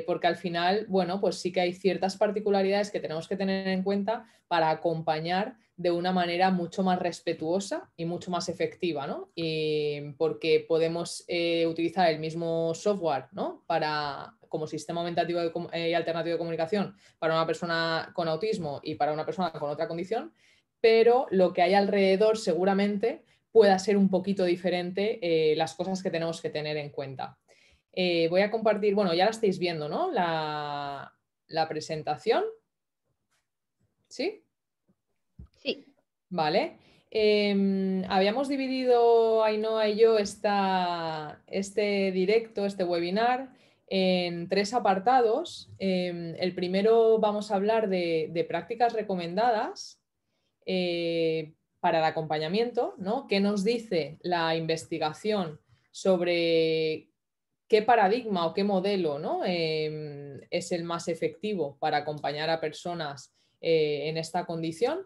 porque al final, bueno, pues sí que hay ciertas particularidades que tenemos que tener en cuenta para acompañar de una manera mucho más respetuosa y mucho más efectiva, ¿no? Y porque podemos utilizar el mismo software, ¿no? Como sistema aumentativo y alternativo de comunicación para una persona con autismo y para una persona con otra condición, pero lo que hay alrededor seguramente pueda ser un poquito diferente, las cosas que tenemos que tener en cuenta. Voy a compartir, bueno, ya la estáis viendo, ¿no? La presentación. ¿Sí? Sí. Vale. Habíamos dividido, Ainhoa y yo, este directo, este webinar, en 3 apartados. El primero vamos a hablar de prácticas recomendadas para el acompañamiento, ¿no? ¿Qué nos dice la investigación sobre qué paradigma o qué modelo, ¿no? Es el más efectivo para acompañar a personas en esta condición?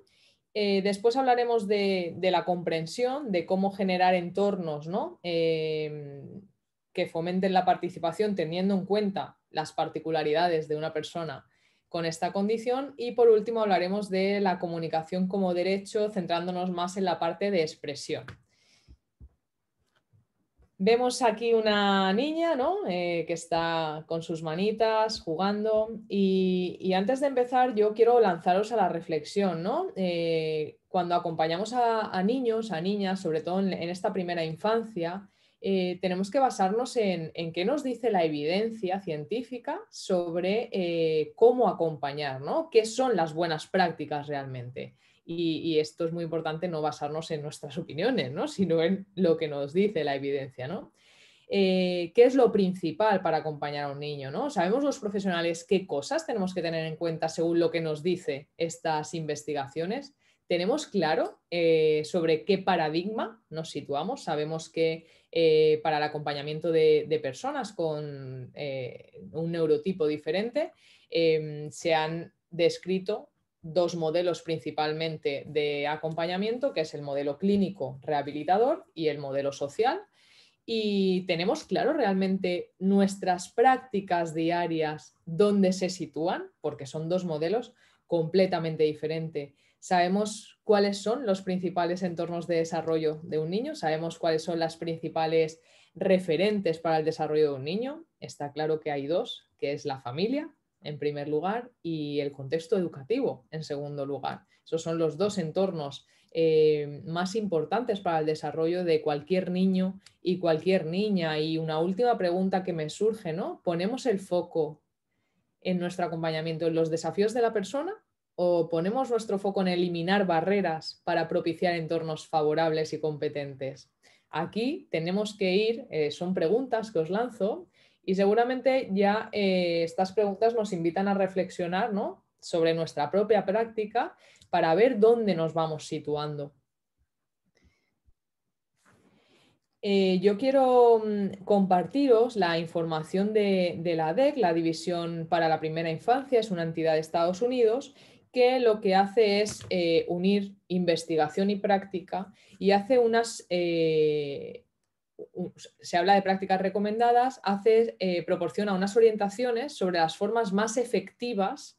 Después hablaremos de la comprensión, de cómo generar entornos, ¿no? Que fomenten la participación teniendo en cuenta las particularidades de una persona con esta condición. Y por último hablaremos de la comunicación como derecho, centrándonos más en la parte de expresión. Vemos aquí una niña, ¿no? Que está con sus manitas jugando y antes de empezar yo quiero lanzaros a la reflexión, ¿no? Cuando acompañamos a niños, a niñas, sobre todo en esta primera infancia, tenemos que basarnos en qué nos dice la evidencia científica sobre cómo acompañar, ¿no? ¿Qué son las buenas prácticas realmente? Y esto es muy importante, no basarnos en nuestras opiniones, ¿no? Sino en lo que nos dice la evidencia, ¿no? ¿Qué es lo principal para acompañar a un niño, ¿no? ¿Sabemos los profesionales qué cosas tenemos que tener en cuenta según lo que nos dice estas investigaciones? ¿Tenemos claro sobre qué paradigma nos situamos? Sabemos que para el acompañamiento de personas con un neurotipo diferente se han descrito 2 modelos principalmente de acompañamiento, que es el modelo clínico rehabilitador y el modelo social. Y tenemos claro realmente nuestras prácticas diarias dónde se sitúan, porque son 2 modelos completamente diferentes. Sabemos cuáles son los principales entornos de desarrollo de un niño, sabemos cuáles son las principales referentes para el desarrollo de un niño. Está claro que hay 2, que es la familia en primer lugar y el contexto educativo en segundo lugar. Esos son los 2 entornos más importantes para el desarrollo de cualquier niño y cualquier niña. Y una última pregunta que me surge, ¿no? ¿Ponemos el foco en nuestro acompañamiento en los desafíos de la persona o ponemos nuestro foco en eliminar barreras para propiciar entornos favorables y competentes? Aquí tenemos que ir, son preguntas que os lanzo y seguramente ya estas preguntas nos invitan a reflexionar, ¿no? Sobre nuestra propia práctica para ver dónde nos vamos situando. Yo quiero compartiros la información de la DEC, la División para la Primera Infancia, es una entidad de Estados Unidos que lo que hace es unir investigación y práctica y hace se habla de prácticas recomendadas, proporciona unas orientaciones sobre las formas más efectivas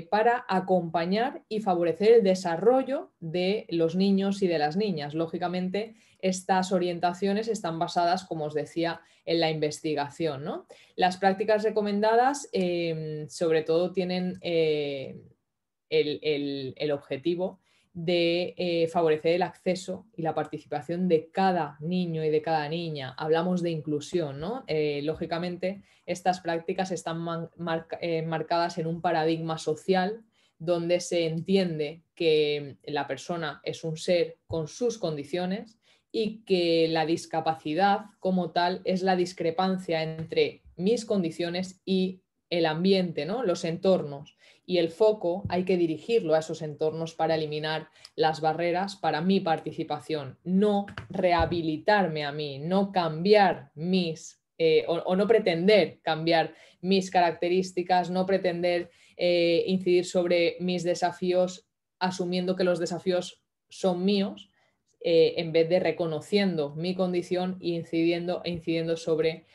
para acompañar y favorecer el desarrollo de los niños y de las niñas. Lógicamente, estas orientaciones están basadas, como os decía, en la investigación, ¿no? Las prácticas recomendadas sobre todo tienen el objetivo de favorecer el acceso y la participación de cada niño y de cada niña. Hablamos de inclusión, ¿no? Lógicamente, estas prácticas están marcadas en un paradigma social donde se entiende que la persona es un ser con sus condiciones y que la discapacidad como tal es la discrepancia entre mis condiciones y el ambiente, ¿no? Los entornos. Y el foco hay que dirigirlo a esos entornos para eliminar las barreras para mi participación, no rehabilitarme a mí, no cambiar o no pretender cambiar mis características, no pretender incidir sobre mis desafíos asumiendo que los desafíos son míos, en vez de reconociendo mi condición e incidiendo sobre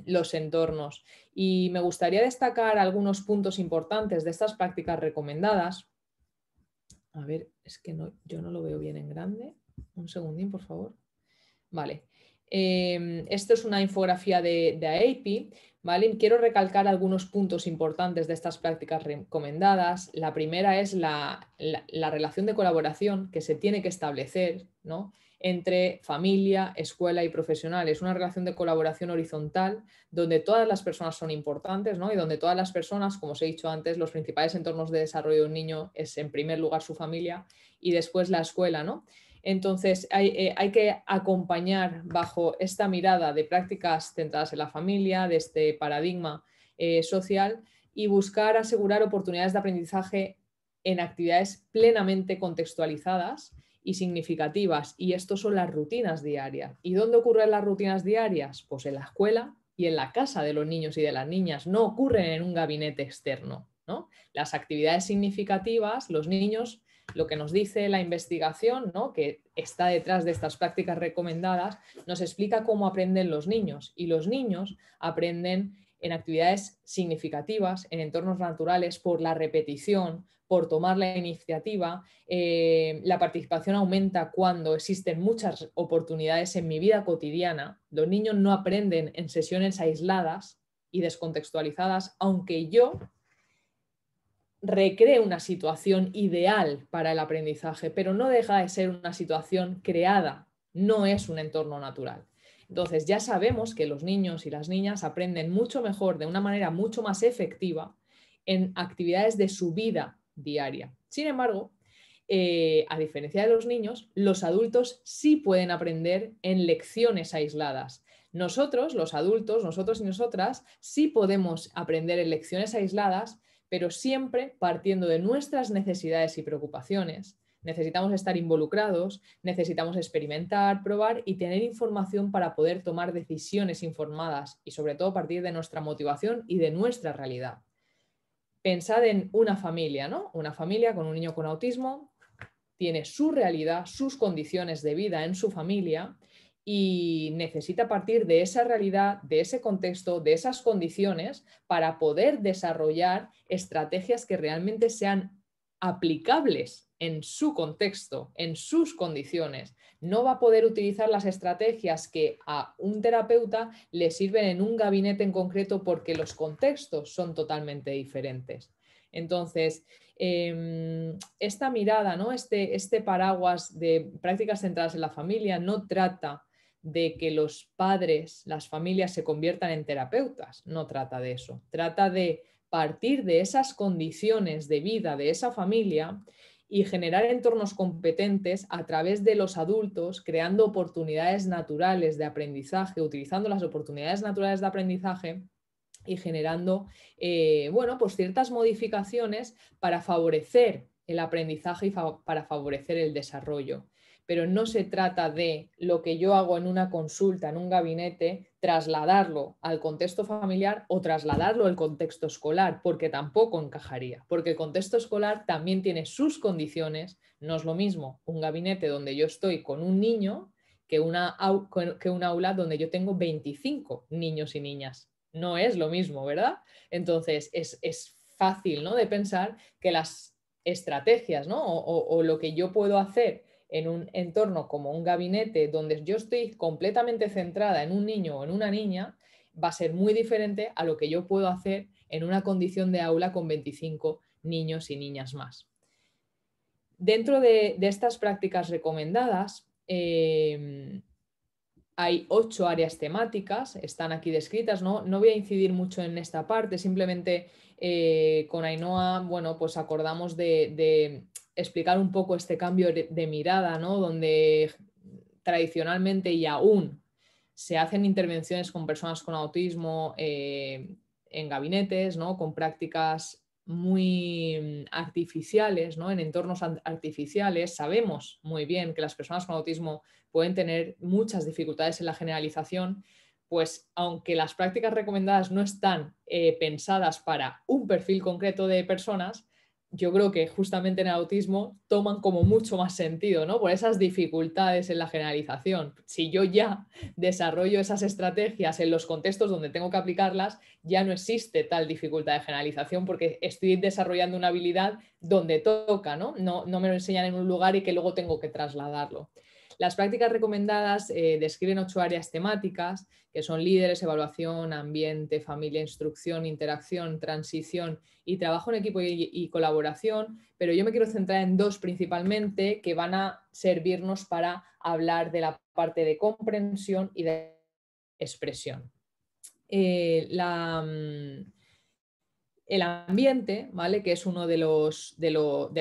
los entornos. Y me gustaría destacar algunos puntos importantes de estas prácticas recomendadas. A ver, es que yo no lo veo bien en grande. Un segundín, por favor. Vale. Esto es una infografía de AAPI, ¿vale? Quiero recalcar algunos puntos importantes de estas prácticas recomendadas. La primera es la relación de colaboración que se tiene que establecer, ¿no?, entre familia, escuela y profesional. Es una relación de colaboración horizontal donde todas las personas son importantes, ¿no?, y donde todas las personas, como os he dicho antes, los principales entornos de desarrollo de un niño es en primer lugar su familia y después la escuela, ¿no? Entonces, hay que acompañar bajo esta mirada de prácticas centradas en la familia, de este paradigma social, y buscar asegurar oportunidades de aprendizaje en actividades plenamente contextualizadas y significativas. Y esto son las rutinas diarias. ¿Y dónde ocurren las rutinas diarias? Pues en la escuela y en la casa de los niños y de las niñas. No ocurren en un gabinete externo, ¿no? Las actividades significativas, los niños, lo que nos dice la investigación, ¿no?, que está detrás de estas prácticas recomendadas, nos explica cómo aprenden los niños. Y los niños aprenden en actividades significativas, en entornos naturales, por la repetición, por tomar la iniciativa. La participación aumenta cuando existen muchas oportunidades en mi vida cotidiana. Los niños no aprenden en sesiones aisladas y descontextualizadas, aunque yo recree una situación ideal para el aprendizaje, pero no deja de ser una situación creada, no es un entorno natural. Entonces ya sabemos que los niños y las niñas aprenden mucho mejor, de una manera mucho más efectiva, en actividades de su vida diaria. Sin embargo, a diferencia de los niños, los adultos sí pueden aprender en lecciones aisladas. Nosotros, los adultos, nosotros y nosotras, sí podemos aprender en lecciones aisladas, pero siempre partiendo de nuestras necesidades y preocupaciones. Necesitamos estar involucrados, necesitamos experimentar, probar y tener información para poder tomar decisiones informadas y sobre todo partir de nuestra motivación y de nuestra realidad. Pensad en una familia, ¿no? Una familia con un niño con autismo tiene su realidad, sus condiciones de vida en su familia y necesita partir de esa realidad, de ese contexto, de esas condiciones para poder desarrollar estrategias que realmente sean aplicables en su contexto, en sus condiciones. No va a poder utilizar las estrategias que a un terapeuta le sirven en un gabinete en concreto porque los contextos son totalmente diferentes. Entonces, esta mirada, ¿no?, este paraguas de prácticas centradas en la familia no trata de que los padres, las familias se conviertan en terapeutas, no trata de eso, trata de partir de esas condiciones de vida de esa familia y generar entornos competentes a través de los adultos, creando oportunidades naturales de aprendizaje, utilizando las oportunidades naturales de aprendizaje y generando bueno, pues ciertas modificaciones para favorecer el aprendizaje y para favorecer el desarrollo. Pero no se trata de lo que yo hago en una consulta, en un gabinete, trasladarlo al contexto familiar o trasladarlo al contexto escolar, porque tampoco encajaría, porque el contexto escolar también tiene sus condiciones. No es lo mismo un gabinete donde yo estoy con un niño que un aula donde yo tengo 25 niños y niñas. No es lo mismo, ¿verdad? Entonces es fácil, ¿no?, de pensar que las estrategias, ¿no?, o lo que yo puedo hacer en un entorno como un gabinete donde yo estoy completamente centrada en un niño o en una niña, va a ser muy diferente a lo que yo puedo hacer en una condición de aula con 25 niños y niñas más. Dentro de estas prácticas recomendadas, hay 8 áreas temáticas, están aquí descritas, ¿no? No voy a incidir mucho en esta parte, simplemente con Ainhoa, bueno, pues acordamos de explicar un poco este cambio de mirada, ¿no?, donde tradicionalmente y aún se hacen intervenciones con personas con autismo en gabinetes, ¿no?, con prácticas muy artificiales, ¿no?, en entornos artificiales. Sabemos muy bien que las personas con autismo pueden tener muchas dificultades en la generalización, pues aunque las prácticas recomendadas no están pensadas para un perfil concreto de personas, yo creo que justamente en el autismo toman como mucho más sentido, ¿no? Por esas dificultades en la generalización. Si yo ya desarrollo esas estrategias en los contextos donde tengo que aplicarlas, ya no existe tal dificultad de generalización porque estoy desarrollando una habilidad donde toca, ¿no? No me lo enseñan en un lugar y que luego tengo que trasladarlo. Las prácticas recomendadas describen 8 áreas temáticas, que son líderes, evaluación, ambiente, familia, instrucción, interacción, transición y trabajo en equipo y colaboración, pero yo me quiero centrar en 2 principalmente que van a servirnos para hablar de la parte de comprensión y de expresión. El ambiente, ¿vale? Que es uno de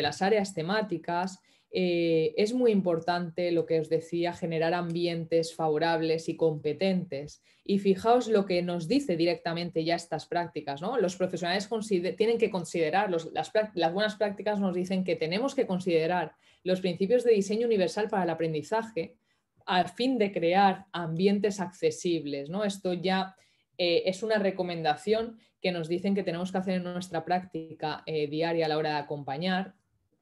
las áreas temáticas, es muy importante lo que os decía, generar ambientes favorables y competentes. Y fijaos lo que nos dice directamente ya estas prácticas, ¿no? Los profesionales tienen que considerar, las buenas prácticas nos dicen que tenemos que considerar los principios de diseño universal para el aprendizaje al fin de crear ambientes accesibles, ¿no? Esto ya es una recomendación que nos dicen que tenemos que hacer en nuestra práctica diaria a la hora de acompañar.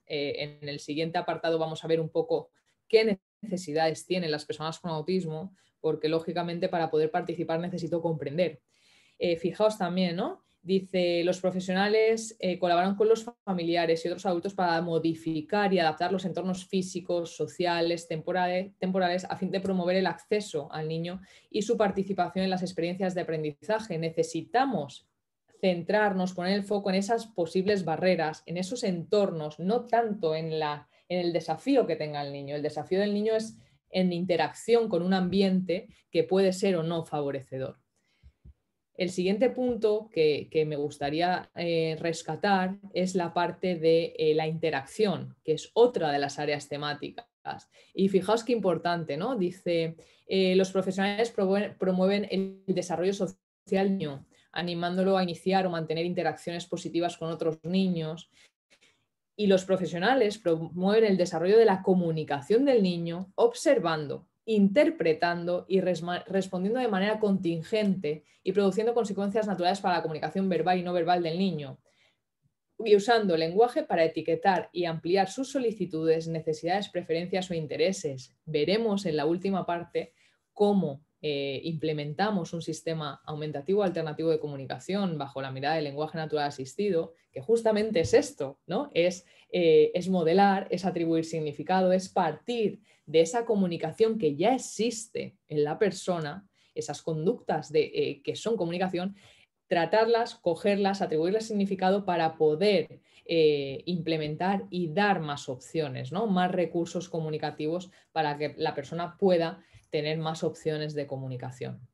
En el siguiente apartado vamos a ver un poco qué necesidades tienen las personas con autismo, porque lógicamente para poder participar necesito comprender. Fijaos también, ¿no? Dice, los profesionales colaboran con los familiares y otros adultos para modificar y adaptar los entornos físicos, sociales, temporales, a fin de promover el acceso al niño y su participación en las experiencias de aprendizaje. Necesitamos centrarnos, poner el foco en esas posibles barreras, en esos entornos, no tanto en el desafío que tenga el niño. El desafío del niño es en interacción con un ambiente que puede ser o no favorecedor. El siguiente punto que me gustaría rescatar es la parte de la interacción, que es otra de las áreas temáticas. Y fijaos qué importante, ¿no? Dice, los profesionales promueven el desarrollo social del niño, animándolo a iniciar o mantener interacciones positivas con otros niños. Y los profesionales promueven el desarrollo de la comunicación del niño, observando, interpretando y respondiendo de manera contingente y produciendo consecuencias naturales para la comunicación verbal y no verbal del niño, y usando el lenguaje para etiquetar y ampliar sus solicitudes, necesidades, preferencias o intereses. Veremos en la última parte cómo implementamos un sistema aumentativo alternativo de comunicación bajo la mirada del lenguaje natural asistido, que justamente es esto, ¿no? Es modelar, es atribuir significado, es partir de esa comunicación que ya existe en la persona, esas conductas que son comunicación, tratarlas, cogerlas, atribuirles significado para poder implementar y dar más opciones, ¿no? Más recursos comunicativos para que la persona pueda tener más opciones de comunicación.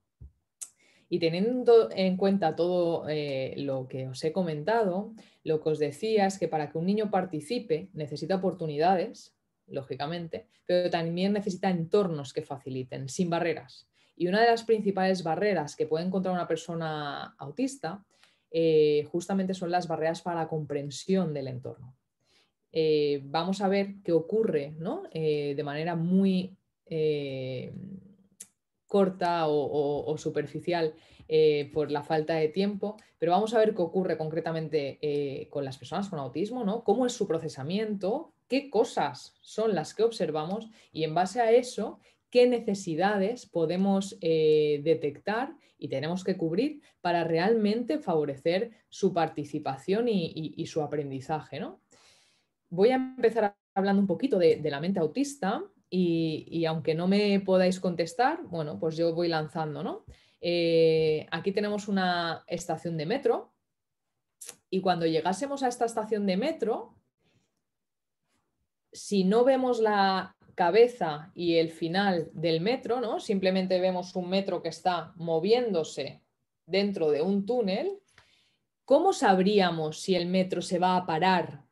Y teniendo en cuenta todo lo que os he comentado, lo que os decía es que para que un niño participe necesita oportunidades, lógicamente, pero también necesita entornos que faciliten, sin barreras. Y una de las principales barreras que puede encontrar una persona autista justamente son las barreras para la comprensión del entorno. Vamos a ver qué ocurre, ¿no? De manera muy corta o superficial por la falta de tiempo, pero vamos a ver qué ocurre concretamente con las personas con autismo, ¿no? Cómo es su procesamiento, qué cosas son las que observamos y en base a eso, qué necesidades podemos detectar y tenemos que cubrir para realmente favorecer su participación y su aprendizaje, ¿no? Voy a empezar hablando un poquito de la mente autista y aunque no me podáis contestar, bueno, pues yo voy lanzando, ¿no? Aquí tenemos una estación de metro y cuando llegásemos a esta estación de metro, si no vemos la cabeza y el final del metro, ¿no? Simplemente vemos un metro que está moviéndose dentro de un túnel, ¿cómo sabríamos si el metro se va a parar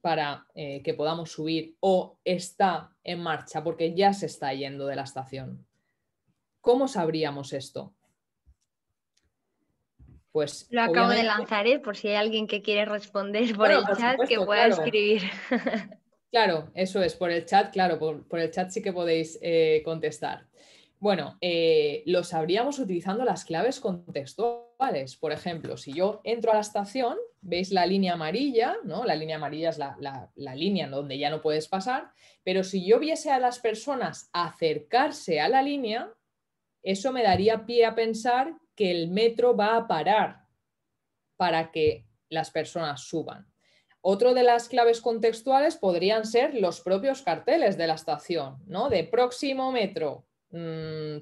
para que podamos subir o está en marcha porque ya se está yendo de la estación? ¿Cómo sabríamos esto? Pues Lo acabo de obviamente, lanzar, por si hay alguien que quiere responder por bueno, el por chat, que supuesto, pueda claro, escribir. claro, eso es, por el chat, claro, por el chat sí que podéis contestar. Bueno, lo sabríamos utilizando las claves contextuales. Por ejemplo, si yo entro a la estación, veis la línea amarilla, ¿no? La línea amarilla es la línea en donde ya no puedes pasar, pero si yo viese a las personas acercarse a la línea, eso me daría pie a pensar que el metro va a parar para que las personas suban. Otro de las claves contextuales podrían ser los propios carteles de la estación, ¿no? De próximo metro,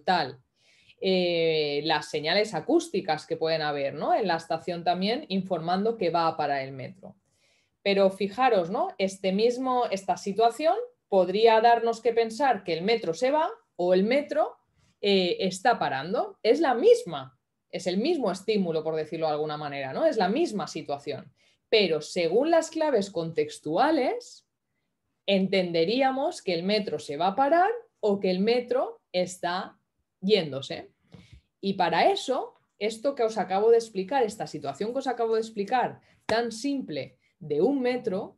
tal. Las señales acústicas que pueden haber, ¿no? En la estación también informando que va a parar el metro. Pero fijaros, ¿no? Esta situación podría darnos que pensar que el metro se va o el metro está parando. Es la misma, es el mismo estímulo, por decirlo de alguna manera, ¿no? Es la misma situación. Pero según las claves contextuales, entenderíamos que el metro se va a parar o que el metro está yéndose. Y para eso, esto que os acabo de explicar, esta situación que os acabo de explicar, tan simple de un metro,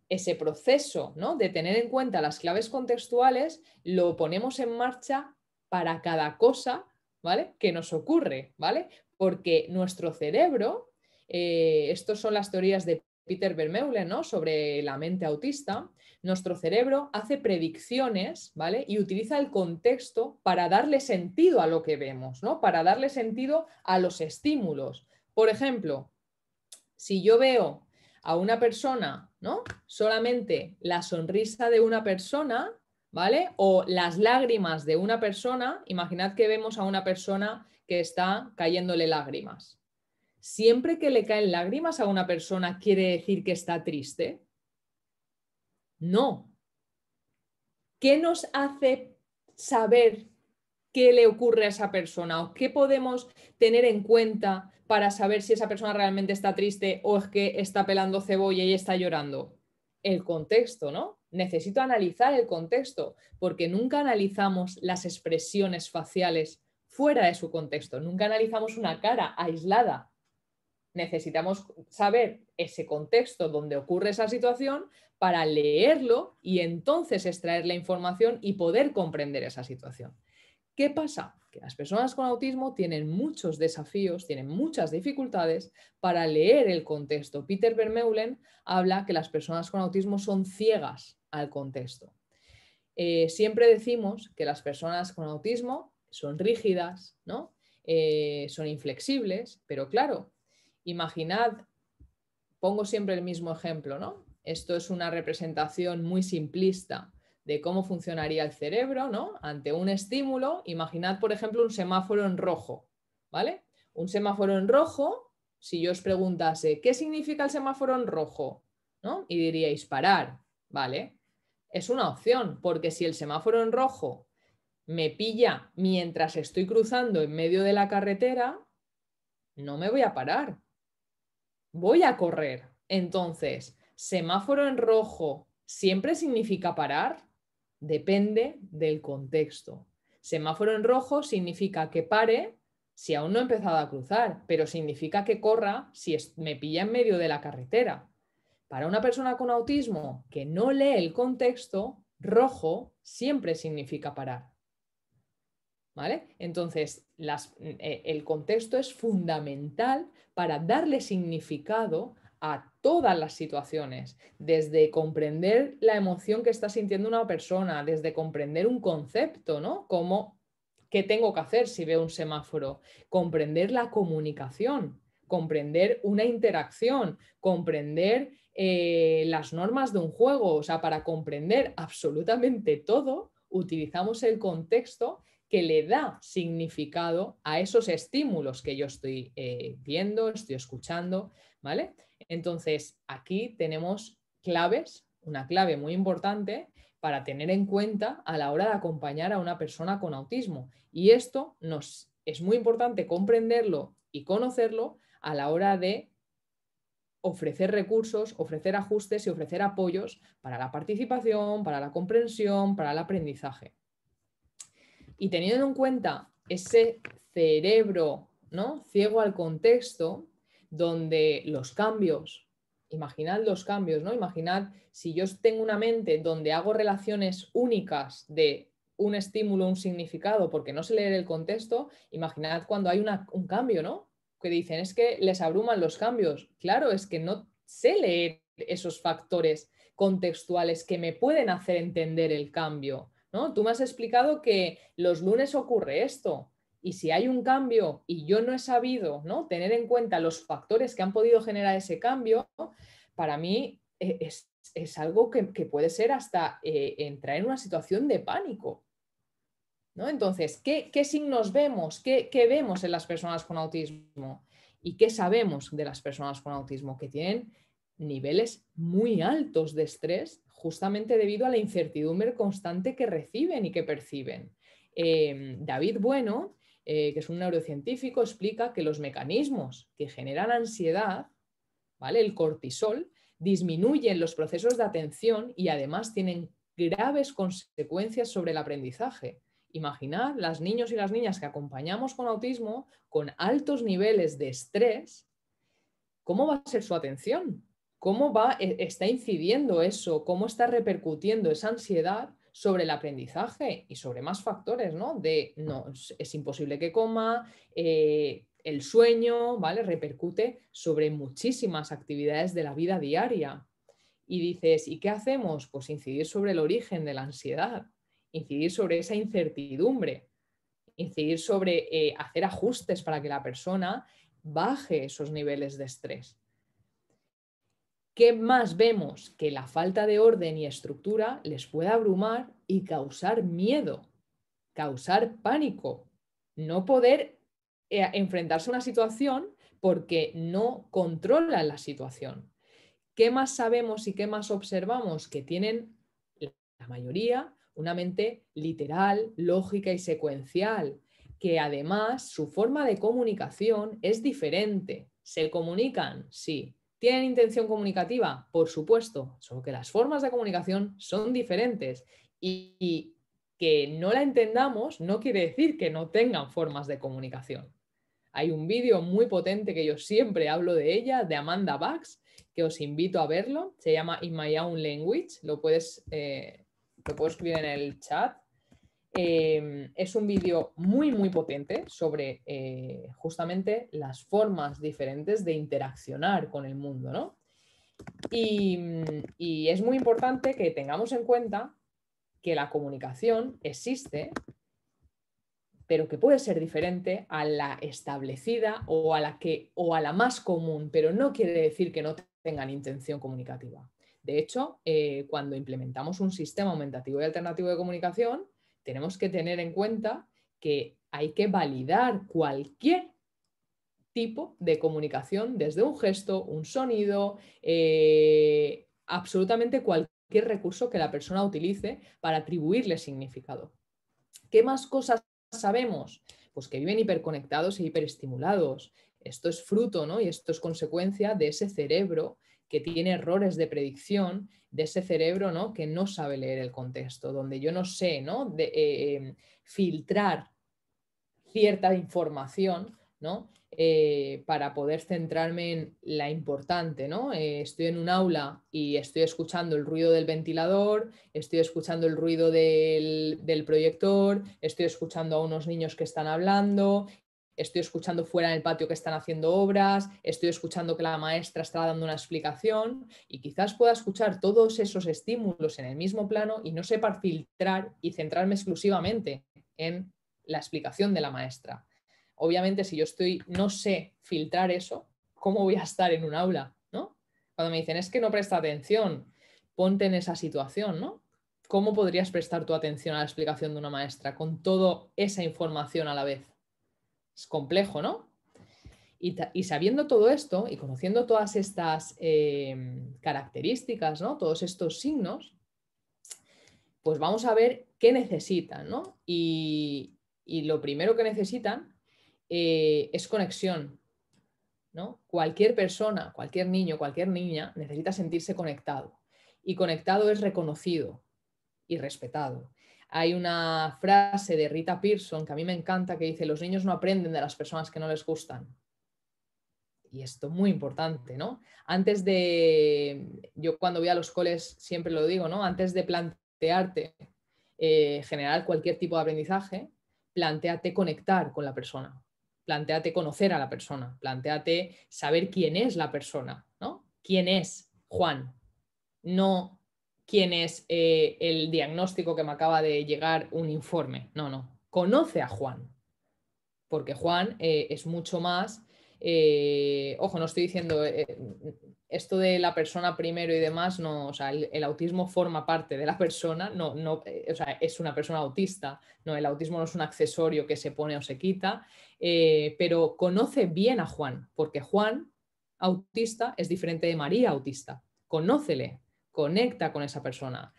ese proceso, ¿no?, de tener en cuenta las claves contextuales, lo ponemos en marcha para cada cosa, ¿vale?, que nos ocurre, ¿vale? Porque nuestro cerebro, estas son las teorías de Peter Vermeulen, ¿no?, sobre la mente autista. Nuestro cerebro hace predicciones, ¿vale?, y utiliza el contexto para darle sentido a lo que vemos, ¿no?, para darle sentido a los estímulos. Por ejemplo, si yo veo a una persona, ¿no?, solamente la sonrisa de una persona, ¿vale?, o las lágrimas de una persona, imaginad que vemos a una persona que está cayéndole lágrimas. ¿Siempre que le caen lágrimas a una persona quiere decir que está triste? No. ¿Qué nos hace saber qué le ocurre a esa persona o qué podemos tener en cuenta para saber si esa persona realmente está triste o es que está pelando cebolla y está llorando? El contexto, ¿no? Necesito analizar el contexto porque nunca analizamos las expresiones faciales fuera de su contexto, nunca analizamos una cara aislada. Necesitamos saber ese contexto donde ocurre esa situación para leerlo y entonces extraer la información y poder comprender esa situación. ¿Qué pasa? Que las personas con autismo tienen muchos desafíos, tienen muchas dificultades para leer el contexto. Peter Vermeulen habla que las personas con autismo son ciegas al contexto. Siempre decimos que las personas con autismo son rígidas, ¿no? Son inflexibles, pero claro, imaginad, pongo siempre el mismo ejemplo, ¿no? Esto es una representación muy simplista de cómo funcionaría el cerebro, ¿no?, ante un estímulo. Imaginad, por ejemplo, un semáforo en rojo, ¿vale? Un semáforo en rojo, si yo os preguntase, ¿qué significa el semáforo en rojo?, ¿no?, y diríais parar, ¿vale? Es una opción, porque si el semáforo en rojo me pilla mientras estoy cruzando en medio de la carretera, no me voy a parar, voy a correr. Entonces, semáforo en rojo, ¿siempre significa parar? Depende del contexto. Semáforo en rojo significa que pare si aún no he empezado a cruzar, pero significa que corra si me pilla en medio de la carretera. Para una persona con autismo que no lee el contexto, rojo siempre significa parar. ¿Vale? Entonces, el contexto es fundamental para darle significado a todas las situaciones, desde comprender la emoción que está sintiendo una persona, desde comprender un concepto, ¿no? Como qué tengo que hacer si veo un semáforo, comprender la comunicación, comprender una interacción, comprender las normas de un juego. O sea, para comprender absolutamente todo, utilizamos el contexto que le da significado a esos estímulos que yo estoy viendo, estoy escuchando, ¿vale? Entonces, aquí tenemos claves, una clave muy importante para tener en cuenta a la hora de acompañar a una persona con autismo. Y esto es muy importante comprenderlo y conocerlo a la hora de ofrecer recursos, ofrecer ajustes y ofrecer apoyos para la participación, para la comprensión, para el aprendizaje. Y teniendo en cuenta ese cerebro, ¿no?, ciego al contexto, donde los cambios, imaginad los cambios, ¿no? Imaginad si yo tengo una mente donde hago relaciones únicas de un estímulo, un significado, porque no sé leer el contexto, imaginad cuando hay un cambio, ¿no? que dicen, es que les abruman los cambios. Claro, es que no sé leer esos factores contextuales que me pueden hacer entender el cambio, ¿no? Tú me has explicado que los lunes ocurre esto, y si hay un cambio y yo no he sabido, ¿no?, tener en cuenta los factores que han podido generar ese cambio, para mí es algo que puede ser hasta entrar en una situación de pánico, ¿no? Entonces, ¿qué signos vemos? ¿Qué vemos en las personas con autismo? ¿Y qué sabemos de las personas con autismo? Que tienen niveles muy altos de estrés justamente debido a la incertidumbre constante que reciben y que perciben. David Bueno, que es un neurocientífico, explica que los mecanismos que generan ansiedad, ¿vale?, el cortisol, disminuyen los procesos de atención y además tienen graves consecuencias sobre el aprendizaje. Imaginad las niños y las niñas que acompañamos con autismo con altos niveles de estrés, ¿cómo va a ser su atención? ¿Cómo está incidiendo eso? ¿Cómo está repercutiendo esa ansiedad sobre el aprendizaje y sobre más factores, ¿no? No, es imposible que coma, el sueño, ¿vale? Repercute sobre muchísimas actividades de la vida diaria. Y dices, ¿y qué hacemos? Pues incidir sobre el origen de la ansiedad, incidir sobre esa incertidumbre, incidir sobre hacer ajustes para que la persona baje esos niveles de estrés. ¿Qué más vemos? Que la falta de orden y estructura les puede abrumar y causar miedo, causar pánico, no poder enfrentarse a una situación porque no controlan la situación. ¿Qué más sabemos y qué más observamos? Que tienen la mayoría una mente literal, lógica y secuencial, que además su forma de comunicación es diferente. ¿Se comunican? Sí. ¿Tienen intención comunicativa? Por supuesto, solo que las formas de comunicación son diferentes y que no la entendamos no quiere decir que no tengan formas de comunicación. Hay un vídeo muy potente que yo siempre hablo de ella, de Amanda Bax, que os invito a verlo. Se llama In My Own Language. Lo puedo escribir en el chat. Es un vídeo muy, muy potente sobre justamente las formas diferentes de interaccionar con el mundo, ¿no? Y es muy importante que tengamos en cuenta que la comunicación existe, pero que puede ser diferente a la establecida o a la más común, pero no quiere decir que no tengan intención comunicativa. De hecho, cuando implementamos un sistema aumentativo y alternativo de comunicación, tenemos que tener en cuenta que hay que validar cualquier tipo de comunicación, desde un gesto, un sonido, absolutamente cualquier recurso que la persona utilice para atribuirle significado. ¿Qué más cosas sabemos? Pues que viven hiperconectados e hiperestimulados. Esto es fruto, ¿no?, y esto es consecuencia de ese cerebro que tiene errores de predicción, de ese cerebro, ¿no?, que no sabe leer el contexto, donde yo no sé, ¿no?, filtrar cierta información, ¿no?, para poder centrarme en la importante, ¿no? Estoy en un aula y estoy escuchando el ruido del ventilador, estoy escuchando el ruido del proyector, estoy escuchando a unos niños que están hablando, estoy escuchando fuera en el patio que están haciendo obras, estoy escuchando que la maestra está dando una explicación y quizás pueda escuchar todos esos estímulos en el mismo plano y no sepa filtrar y centrarme exclusivamente en la explicación de la maestra. Obviamente, si yo no sé filtrar eso, ¿cómo voy a estar en un aula? ¿No? Cuando me dicen, es que no presta atención, ponte en esa situación, ¿no? ¿Cómo podrías prestar tu atención a la explicación de una maestra con toda esa información a la vez? Es complejo, ¿no? Y sabiendo todo esto y conociendo todas estas características, ¿no?, todos estos signos, pues vamos a ver qué necesitan, ¿no? Y lo primero que necesitan es conexión, ¿no? Cualquier persona, cualquier niño, cualquier niña necesita sentirse conectado. Y conectado es reconocido y respetado. Hay una frase de Rita Pearson que a mí me encanta que dice, los niños no aprenden de las personas que no les gustan. Y esto es muy importante, ¿no? Yo cuando voy a los coles siempre lo digo, ¿no? Antes de plantearte generar cualquier tipo de aprendizaje, plantéate conectar con la persona. plantéate conocer a la persona, plantéate saber quién es la persona, ¿no? ¿Quién es Juan? No quién es el diagnóstico que me acaba de llegar un informe. No, no. Conoce a Juan, porque Juan es mucho más. Ojo, no estoy diciendo esto de la persona primero y demás, no, o sea, el autismo forma parte de la persona, no, no, o sea, es una persona autista, no, el autismo no es un accesorio que se pone o se quita, pero conoce bien a Juan, porque Juan autista es diferente de María autista. Conócele, conecta con esa persona,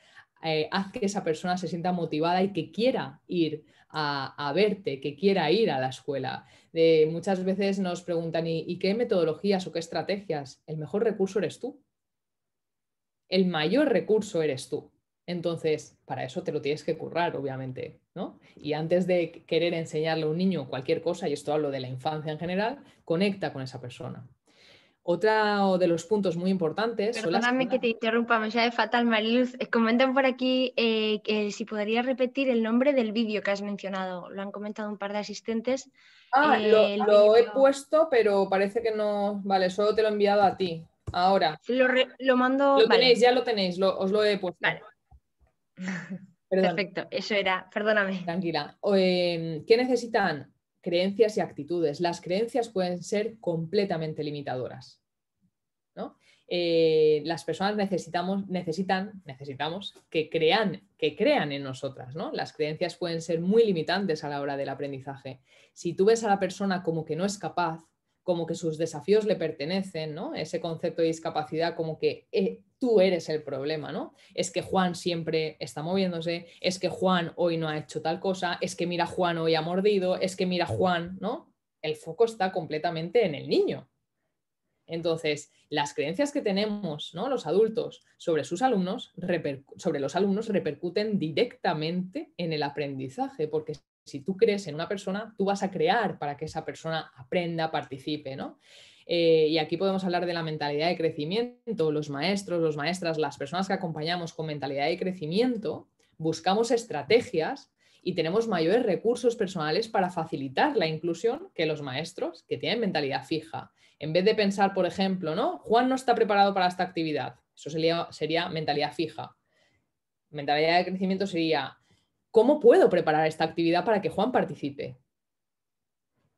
haz que esa persona se sienta motivada y que quiera ir a verte, que quiera ir a la escuela. Muchas veces nos preguntan, ¿y qué metodologías o qué estrategias? El mejor recurso eres tú. El mayor recurso eres tú. Entonces, para eso te lo tienes que currar, obviamente, ¿no? Y antes de querer enseñarle a un niño cualquier cosa, y esto hablo de la infancia en general, conecta con esa persona. Otro de los puntos muy importantes son las... Perdóname que te interrumpa, me sabe fatal, Mariluz. Comentan por aquí que si podrías repetir el nombre del vídeo que has mencionado. Lo han comentado un par de asistentes. Ah, El lo he vídeo. puesto, pero parece que no... Vale, solo te lo he enviado a ti. Ahora, Lo mando. lo Vale, tenéis, ya lo tenéis, os lo he puesto. vale. Perdón, Perfecto, eso era. Perdóname. tranquila. ¿Qué necesitan? Creencias y actitudes. Las creencias pueden ser completamente limitadoras, ¿no? Las personas necesitamos que crean en nosotras, ¿no? Las creencias pueden ser muy limitantes a la hora del aprendizaje. Si tú ves a la persona como que no es capaz, como que sus desafíos le pertenecen, ¿no? Ese concepto de discapacidad como que tú eres el problema, ¿no? Es que Juan siempre está moviéndose, es que Juan hoy no ha hecho tal cosa, es que mira Juan hoy ha mordido, es que mira Juan, ¿no? El foco está completamente en el niño. Entonces, las creencias que tenemos, ¿no?, los adultos sobre sus alumnos, sobre los alumnos, repercuten directamente en el aprendizaje, porque si tú crees en una persona, tú vas a crear para que esa persona aprenda, participe, ¿no? Y aquí podemos hablar de la mentalidad de crecimiento. Los maestros, las maestras, las personas que acompañamos con mentalidad de crecimiento, buscamos estrategias y tenemos mayores recursos personales para facilitar la inclusión que los maestros que tienen mentalidad fija. En vez de pensar, por ejemplo, ¿no? Juan no está preparado para esta actividad. Eso sería mentalidad fija. Mentalidad de crecimiento sería, ¿cómo puedo preparar esta actividad para que Juan participe?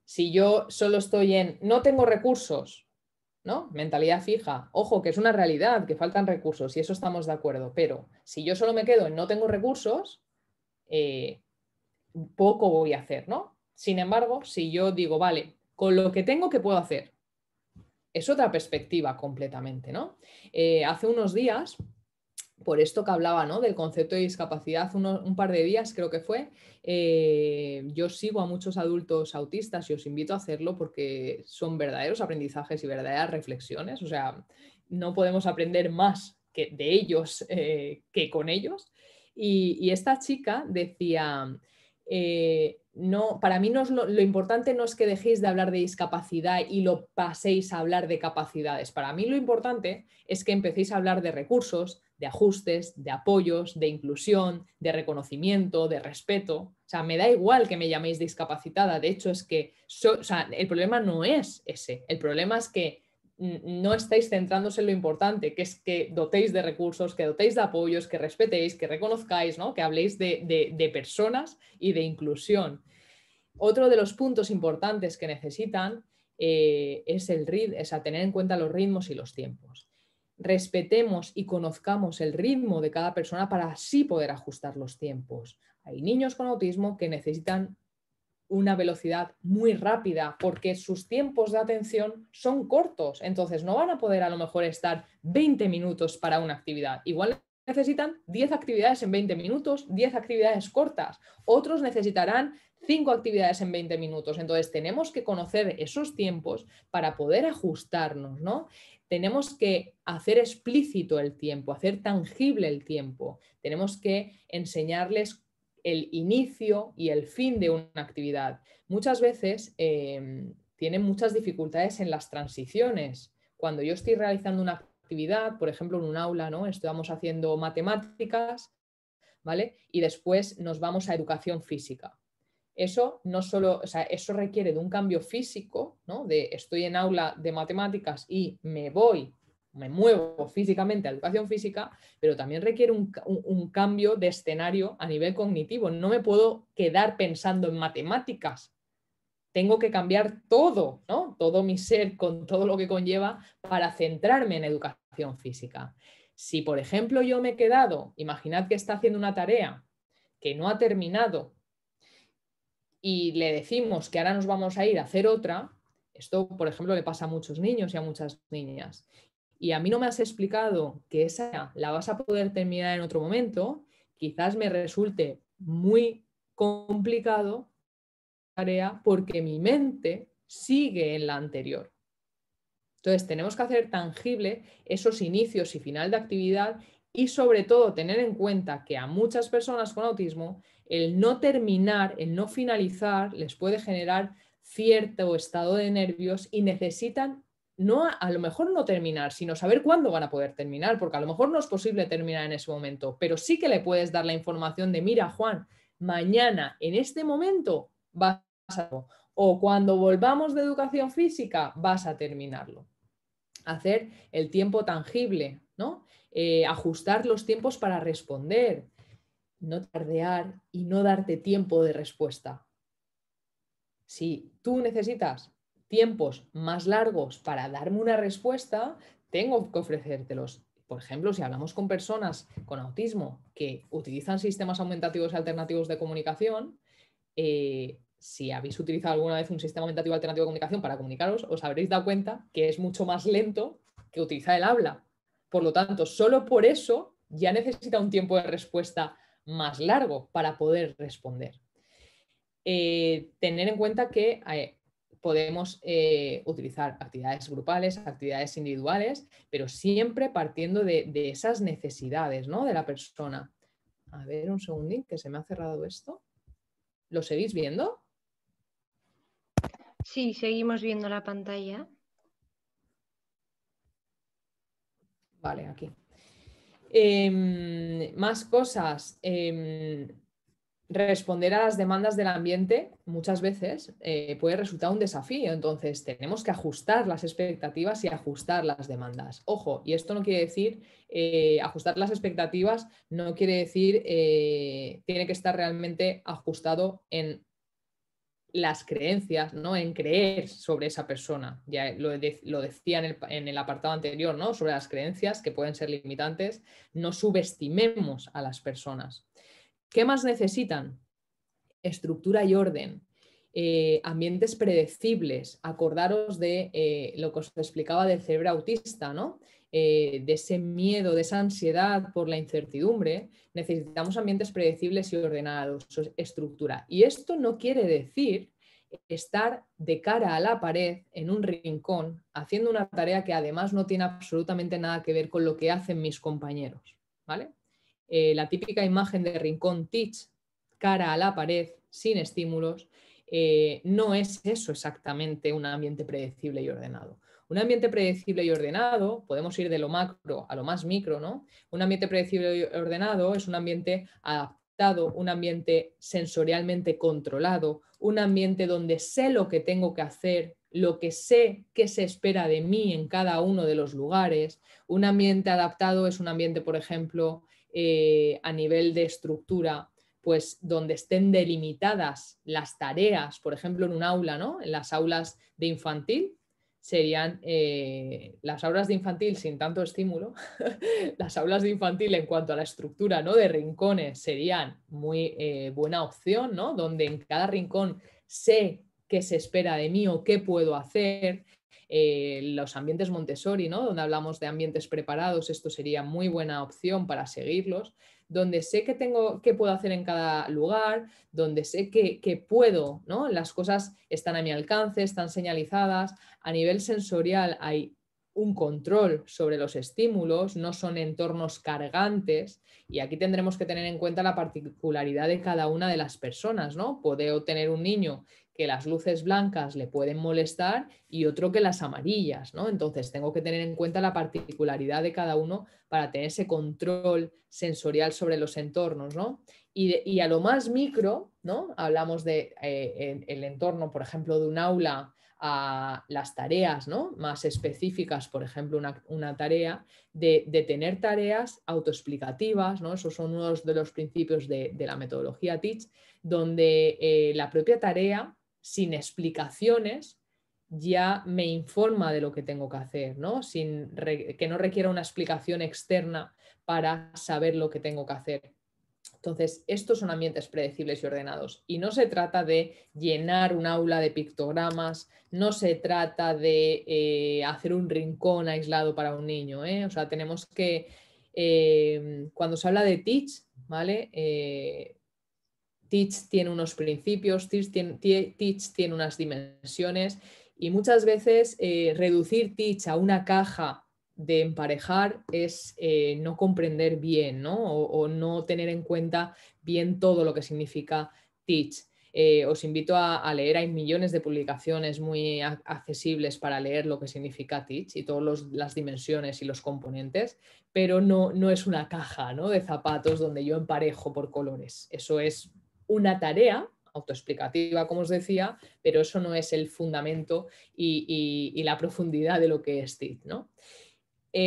Si yo solo estoy en, no tengo recursos, ¿no? Mentalidad fija. Ojo, que es una realidad, que faltan recursos y eso estamos de acuerdo. Pero si yo solo me quedo en no tengo recursos, poco voy a hacer, ¿no? Sin embargo, si yo digo, vale, con lo que tengo, ¿qué puedo hacer? Es otra perspectiva completamente, ¿no? Hace unos días, por esto que hablaba, ¿no?, del concepto de discapacidad, un par de días creo que fue, yo sigo a muchos adultos autistas y os invito a hacerlo porque son verdaderos aprendizajes y verdaderas reflexiones, o sea, no podemos aprender más de ellos que con ellos. Y esta chica decía, no, para mí no es lo importante no es que dejéis de hablar de discapacidad y lo paséis a hablar de capacidades. Para mí lo importante es que empecéis a hablar de recursos, de ajustes, de apoyos, de inclusión, de reconocimiento, de respeto. O sea, me da igual que me llaméis discapacitada. De hecho, es que o sea, el problema no es ese. El problema es que no estáis centrándose en lo importante, que es que dotéis de recursos, que dotéis de apoyos, que respetéis, que reconozcáis, ¿no?, que habléis de personas y de inclusión. Otro de los puntos importantes que necesitan es a tener en cuenta los ritmos y los tiempos. Respetemos y conozcamos el ritmo de cada persona para así poder ajustar los tiempos. Hay niños con autismo que necesitan una velocidad muy rápida porque sus tiempos de atención son cortos, entonces no van a poder a lo mejor estar 20 minutos para una actividad. Igual necesitan 10 actividades en 20 minutos, 10 actividades cortas. Otros necesitarán 5 actividades en 20 minutos. Entonces tenemos que conocer esos tiempos para poder ajustarnos, ¿no? Tenemos que hacer explícito el tiempo, hacer tangible el tiempo. Tenemos que enseñarles el inicio y el fin de una actividad. Muchas veces tienen muchas dificultades en las transiciones. Cuando yo estoy realizando una actividad, por ejemplo, en un aula, ¿no?, estamos haciendo matemáticas, ¿vale? Y después nos vamos a educación física. Eso no solo, o sea, eso requiere de un cambio físico, ¿no? De estoy en aula de matemáticas y me muevo físicamente a educación física, pero también requiere un cambio de escenario a nivel cognitivo. No me puedo quedar pensando en matemáticas. Tengo que cambiar todo, ¿no? Todo mi ser con todo lo que conlleva para centrarme en educación física. Si, por ejemplo, yo me he quedado, imaginad que está haciendo una tarea que no ha terminado y le decimos que ahora nos vamos a ir a hacer otra, esto, por ejemplo, le pasa a muchos niños y a muchas niñas. Y a mí no me has explicado que esa la vas a poder terminar en otro momento, quizás me resulte muy complicado la tarea porque mi mente sigue en la anterior. Entonces, tenemos que hacer tangible esos inicios y final de actividad y sobre todo tener en cuenta que a muchas personas con autismo el no terminar, el no finalizar les puede generar cierto estado de nervios y necesitan no, a lo mejor no terminar, sino saber cuándo van a poder terminar, porque a lo mejor no es posible terminar en ese momento, pero sí que le puedes dar la información de, mira, Juan, mañana en este momento vas a, o cuando volvamos de educación física vas a terminarlo. Hacer el tiempo tangible, ¿no? Ajustar los tiempos para responder, no tardear y no darte tiempo de respuesta. Si tú necesitas tiempos más largos para darme una respuesta, tengo que ofrecértelos. Por ejemplo, si hablamos con personas con autismo que utilizan sistemas aumentativos y alternativos de comunicación, si habéis utilizado alguna vez un sistema aumentativo alternativo de comunicación para comunicaros, os habréis dado cuenta que es mucho más lento que utilizar el habla. Por lo tanto, solo por eso ya necesita un tiempo de respuesta más largo para poder responder. Tener en cuenta que podemos utilizar actividades grupales, actividades individuales, pero siempre partiendo de esas necesidades, ¿no? De la persona. A ver, un segundín, que se me ha cerrado esto. ¿Lo seguís viendo? Sí, seguimos viendo la pantalla. Vale, aquí. Más cosas. Responder a las demandas del ambiente muchas veces puede resultar un desafío. Entonces, tenemos que ajustar las expectativas y ajustar las demandas. Ojo, y esto no quiere decir, ajustar las expectativas no quiere decir, tiene que estar realmente ajustado en las creencias, ¿no? En creer sobre esa persona. Ya lo decía en el apartado anterior, ¿no? Sobre las creencias que pueden ser limitantes. No subestimemos a las personas. ¿Qué más necesitan? Estructura y orden. Ambientes predecibles. Acordaros de lo que os explicaba del cerebro autista, ¿no? De ese miedo, de esa ansiedad por la incertidumbre. Necesitamos ambientes predecibles y ordenados, estructura. Y esto no quiere decir estar de cara a la pared en un rincón haciendo una tarea que además no tiene absolutamente nada que ver con lo que hacen mis compañeros, ¿vale? La típica imagen de rincón teach, cara a la pared, sin estímulos, no es eso exactamente un ambiente predecible y ordenado. Un ambiente predecible y ordenado, podemos ir de lo macro a lo más micro, ¿no? Un ambiente predecible y ordenado es un ambiente adaptado, un ambiente sensorialmente controlado, un ambiente donde sé lo que tengo que hacer, lo que sé que se espera de mí en cada uno de los lugares. Un ambiente adaptado es un ambiente, por ejemplo, a nivel de estructura, pues donde estén delimitadas las tareas, por ejemplo, en un aula, ¿no? En las aulas de infantil serían las aulas de infantil sin tanto estímulo. Las aulas de infantil en cuanto a la estructura, ¿no? De rincones serían muy buena opción, ¿no? Donde en cada rincón sé qué se espera de mí o qué puedo hacer. Los ambientes Montessori, ¿no? Donde hablamos de ambientes preparados, esto sería muy buena opción para seguirlos, donde sé qué puedo hacer en cada lugar, donde sé que puedo, ¿no? Las cosas están a mi alcance, están señalizadas. A nivel sensorial hay un control sobre los estímulos, no son entornos cargantes, y aquí tendremos que tener en cuenta la particularidad de cada una de las personas, ¿no? Puedo tener un niño que las luces blancas le pueden molestar y otro que las amarillas, ¿no? Entonces tengo que tener en cuenta la particularidad de cada uno para tener ese control sensorial sobre los entornos, ¿no? Y a lo más micro, ¿no? Hablamos de el entorno, por ejemplo, de un aula, a las tareas, ¿no? Más específicas, por ejemplo, una tarea, de tener tareas autoexplicativas, ¿no? Esos son unos de los principios de la metodología Teach, donde la propia tarea, sin explicaciones, ya me informa de lo que tengo que hacer, ¿no? Que no requiera una explicación externa para saber lo que tengo que hacer. Entonces, estos son ambientes predecibles y ordenados. Y no se trata de llenar un aula de pictogramas, no se trata de hacer un rincón aislado para un niño, ¿eh? O sea, tenemos que, cuando se habla de Teach, ¿vale? Teach tiene unos principios, Teach tiene unas dimensiones y muchas veces reducir Teach a una caja de emparejar es no comprender bien, ¿no? O no tener en cuenta bien todo lo que significa Teach. Os invito a leer, hay millones de publicaciones muy accesibles para leer lo que significa Teach y todas las dimensiones y los componentes, pero no es una caja, ¿no? De zapatos donde yo emparejo por colores. Eso es una tarea autoexplicativa, como os decía, pero eso no es el fundamento y la profundidad de lo que es TIC, ¿no?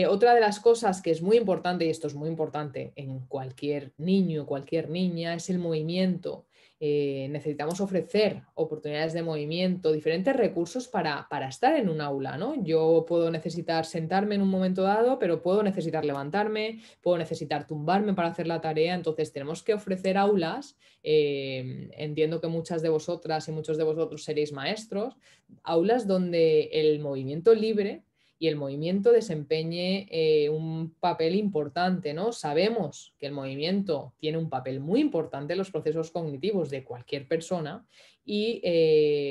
Otra de las cosas que es muy importante, y esto es muy importante en cualquier niño, cualquier niña, es el movimiento. Necesitamos ofrecer oportunidades de movimiento, diferentes recursos para estar en un aula, ¿no? Yo puedo necesitar sentarme en un momento dado, pero puedo necesitar levantarme, puedo necesitar tumbarme para hacer la tarea, entonces tenemos que ofrecer aulas, entiendo que muchas de vosotras y muchos de vosotros seréis maestros, aulas donde el movimiento libre y el movimiento desempeñe un papel importante, ¿no? Sabemos que el movimiento tiene un papel muy importante en los procesos cognitivos de cualquier persona y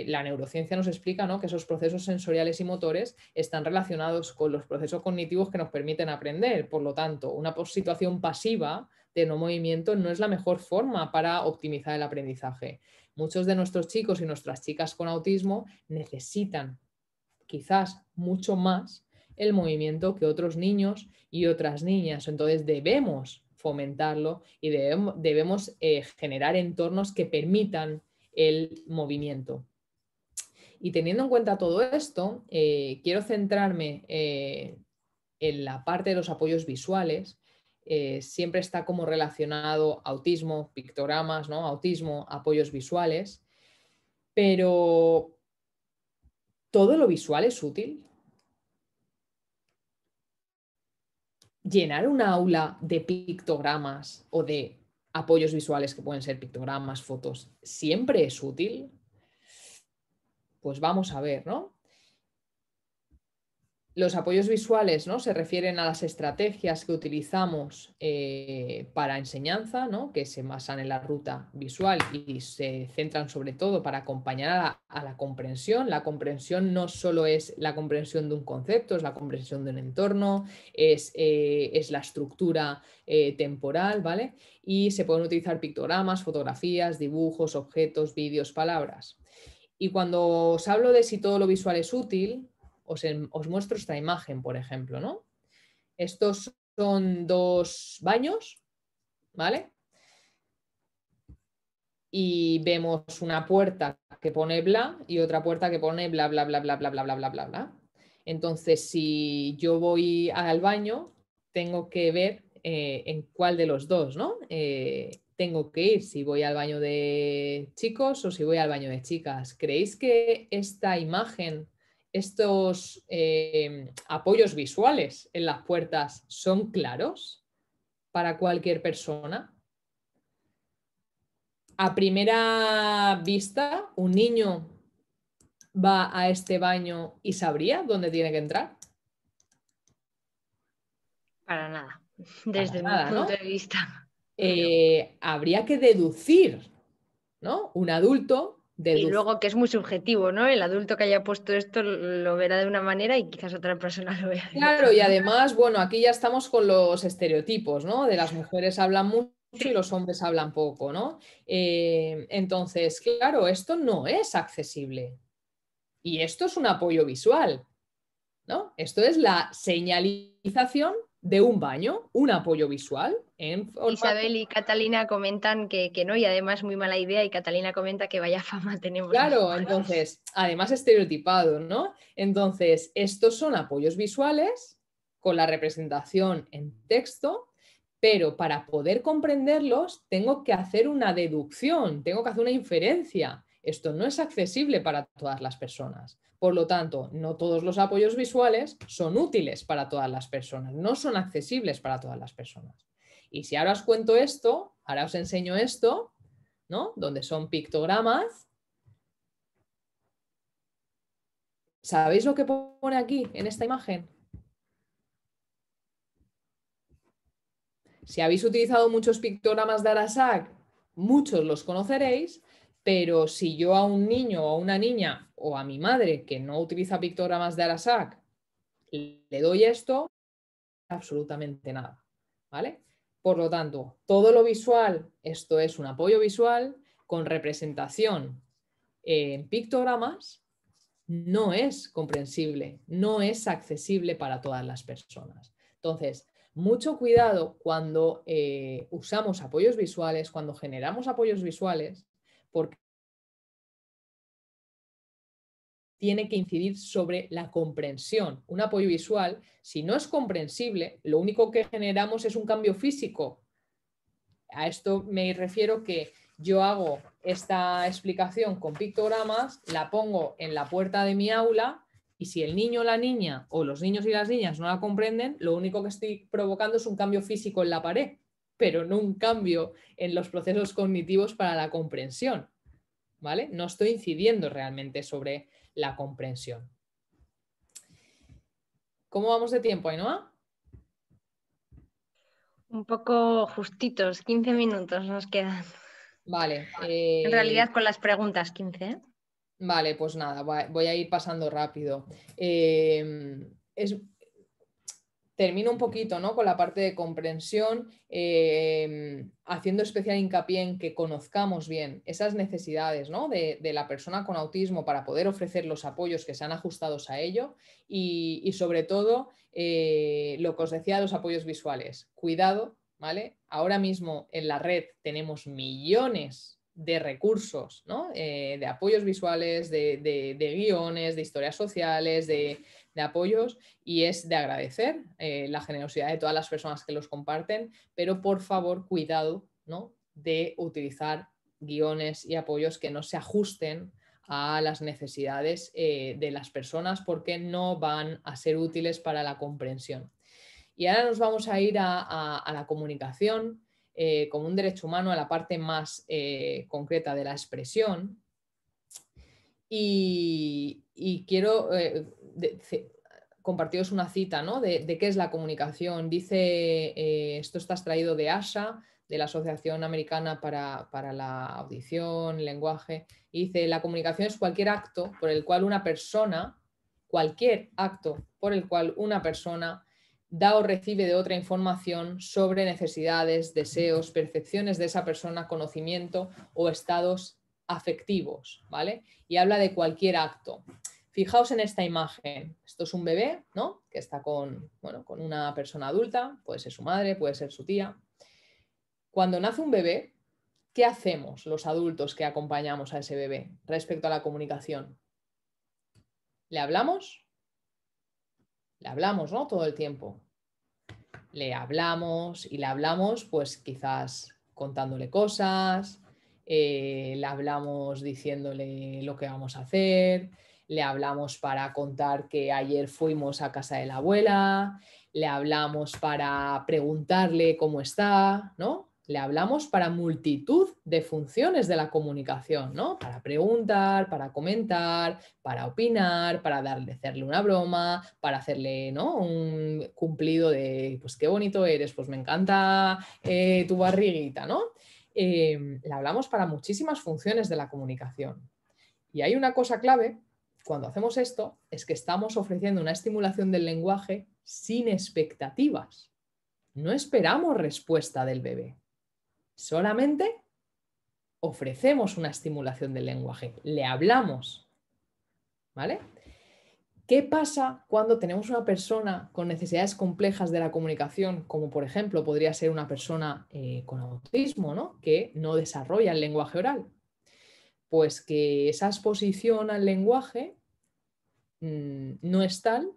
la neurociencia nos explica, ¿no?, que esos procesos sensoriales y motores están relacionados con los procesos cognitivos que nos permiten aprender. Por lo tanto, una situación pasiva de no movimiento no es la mejor forma para optimizar el aprendizaje. Muchos de nuestros chicos y nuestras chicas con autismo necesitan quizás mucho más el movimiento que otros niños y otras niñas. Entonces debemos fomentarlo y debemos generar entornos que permitan el movimiento. Y teniendo en cuenta todo esto, quiero centrarme en la parte de los apoyos visuales. Siempre está como relacionado autismo, pictogramas, ¿no? Autismo, apoyos visuales, pero ¿todo lo visual es útil? ¿Llenar una aula de pictogramas o de apoyos visuales que pueden ser pictogramas, fotos, siempre es útil? Pues vamos a ver, ¿no? Los apoyos visuales, ¿no?, se refieren a las estrategias que utilizamos para enseñanza, ¿no?, que se basan en la ruta visual y se centran sobre todo para acompañar a la comprensión. La comprensión no solo es la comprensión de un concepto, es la comprensión de un entorno, es la estructura temporal, ¿vale? Y se pueden utilizar pictogramas, fotografías, dibujos, objetos, vídeos, palabras. Y cuando os hablo de si todo lo visual es útil, os muestro esta imagen, por ejemplo, ¿no? Estos son dos baños, ¿vale? Y vemos una puerta que pone bla y otra puerta que pone bla, bla, bla, bla, bla, bla, bla, bla, bla, bla. Entonces, si yo voy al baño, tengo que ver en cuál de los dos, ¿no? Tengo que ir si voy al baño de chicos o si voy al baño de chicas. ¿Creéis que esta imagen, estos apoyos visuales en las puertas son claros para cualquier persona? A primera vista, un niño va a este baño y sabría dónde tiene que entrar. Para nada, desde mi Nada, punto ¿no? de vista. Habría que deducir, ¿no? Un adulto Y deduce. luego que es muy subjetivo, ¿no? El adulto que haya puesto esto lo verá de una manera y quizás otra persona lo vea de Claro, otra, y ¿no? además, bueno, aquí ya estamos con los estereotipos, ¿no? De las mujeres hablan mucho y los hombres hablan poco, ¿no? Entonces, claro, esto no es accesible. Y esto es un apoyo visual, ¿no? Esto es la señalización de un baño, un apoyo visual en formato... Isabel y Catalina comentan que no, y además muy mala idea, y Catalina comenta que vaya fama tenemos las Claro, mujeres. entonces, además estereotipado, ¿no? Entonces, estos son apoyos visuales con la representación en texto, pero para poder comprenderlos tengo que hacer una deducción, tengo que hacer una inferencia. Esto no es accesible para todas las personas. Por lo tanto, no todos los apoyos visuales son útiles para todas las personas, no son accesibles para todas las personas. Y si ahora os cuento esto, ahora os enseño esto, ¿no? Donde son pictogramas. ¿Sabéis lo que pone aquí en esta imagen? Si habéis utilizado muchos pictogramas de Arasac, muchos los conoceréis, pero si yo a un niño o a una niña o a mi madre que no utiliza pictogramas de Arasac le doy esto, absolutamente nada, ¿vale? Por lo tanto, todo lo visual, esto es un apoyo visual con representación en pictogramas, no es comprensible, no es accesible para todas las personas. Entonces, mucho cuidado cuando usamos apoyos visuales, cuando generamos apoyos visuales, porque tiene que incidir sobre la comprensión. Un apoyo visual, si no es comprensible, lo único que generamos es un cambio físico. A esto me refiero que yo hago esta explicación con pictogramas, la pongo en la puerta de mi aula y si el niño o la niña o los niños y las niñas no la comprenden, lo único que estoy provocando es un cambio físico en la pared, pero no un cambio en los procesos cognitivos para la comprensión, ¿vale? No estoy incidiendo realmente sobre la comprensión. ¿Cómo vamos de tiempo, Ainhoa? Un poco justitos, 15 minutos nos quedan. Vale. En realidad con las preguntas 15, ¿eh? Vale, pues nada, voy a ir pasando rápido. Termino un poquito, ¿no?, con la parte de comprensión, haciendo especial hincapié en que conozcamos bien esas necesidades, ¿no?, de la persona con autismo para poder ofrecer los apoyos que sean ajustados a ello y sobre todo lo que os decía de los apoyos visuales. Cuidado, ¿vale? Ahora mismo en la red tenemos millones de recursos, ¿no?, de apoyos visuales, de guiones, de historias sociales, de apoyos, y es de agradecer la generosidad de todas las personas que los comparten, pero por favor cuidado, ¿no?, de utilizar guiones y apoyos que no se ajusten a las necesidades de las personas porque no van a ser útiles para la comprensión. Y ahora nos vamos a ir a la comunicación como un derecho humano, a la parte más concreta de la expresión. Y quiero compartiros una cita, ¿no?, de qué es la comunicación. Dice, esto está extraído de ASHA, de la Asociación Americana para la Audición, Lenguaje, y dice: la comunicación es cualquier acto por el cual una persona da o recibe de otra información sobre necesidades, deseos, percepciones de esa persona, conocimiento o estados afectivos, ¿vale? Y habla de cualquier acto. Fijaos en esta imagen. Esto es un bebé, ¿no?, que está con una persona adulta, puede ser su madre, puede ser su tía. Cuando nace un bebé, ¿qué hacemos los adultos que acompañamos a ese bebé respecto a la comunicación? ¿Le hablamos? Le hablamos, ¿no?, todo el tiempo. Le hablamos y le hablamos, pues quizás contándole cosas, le hablamos diciéndole lo que vamos a hacer, le hablamos para contar que ayer fuimos a casa de la abuela, le hablamos para preguntarle cómo está, ¿no? Le hablamos para multitud de funciones de la comunicación, ¿no? Para preguntar, para comentar, para opinar, para hacerle una broma, para hacerle, ¿no?, un cumplido de, pues qué bonito eres, pues me encanta tu barriguita, ¿no? Le hablamos para muchísimas funciones de la comunicación. Y hay una cosa clave cuando hacemos esto, es que estamos ofreciendo una estimulación del lenguaje sin expectativas. No esperamos respuesta del bebé. Solamente ofrecemos una estimulación del lenguaje, le hablamos, ¿vale? ¿Qué pasa cuando tenemos una persona con necesidades complejas de la comunicación, como por ejemplo podría ser una persona con autismo, ¿no? Que no desarrolla el lenguaje oral? Pues que esa exposición al lenguaje no es tal,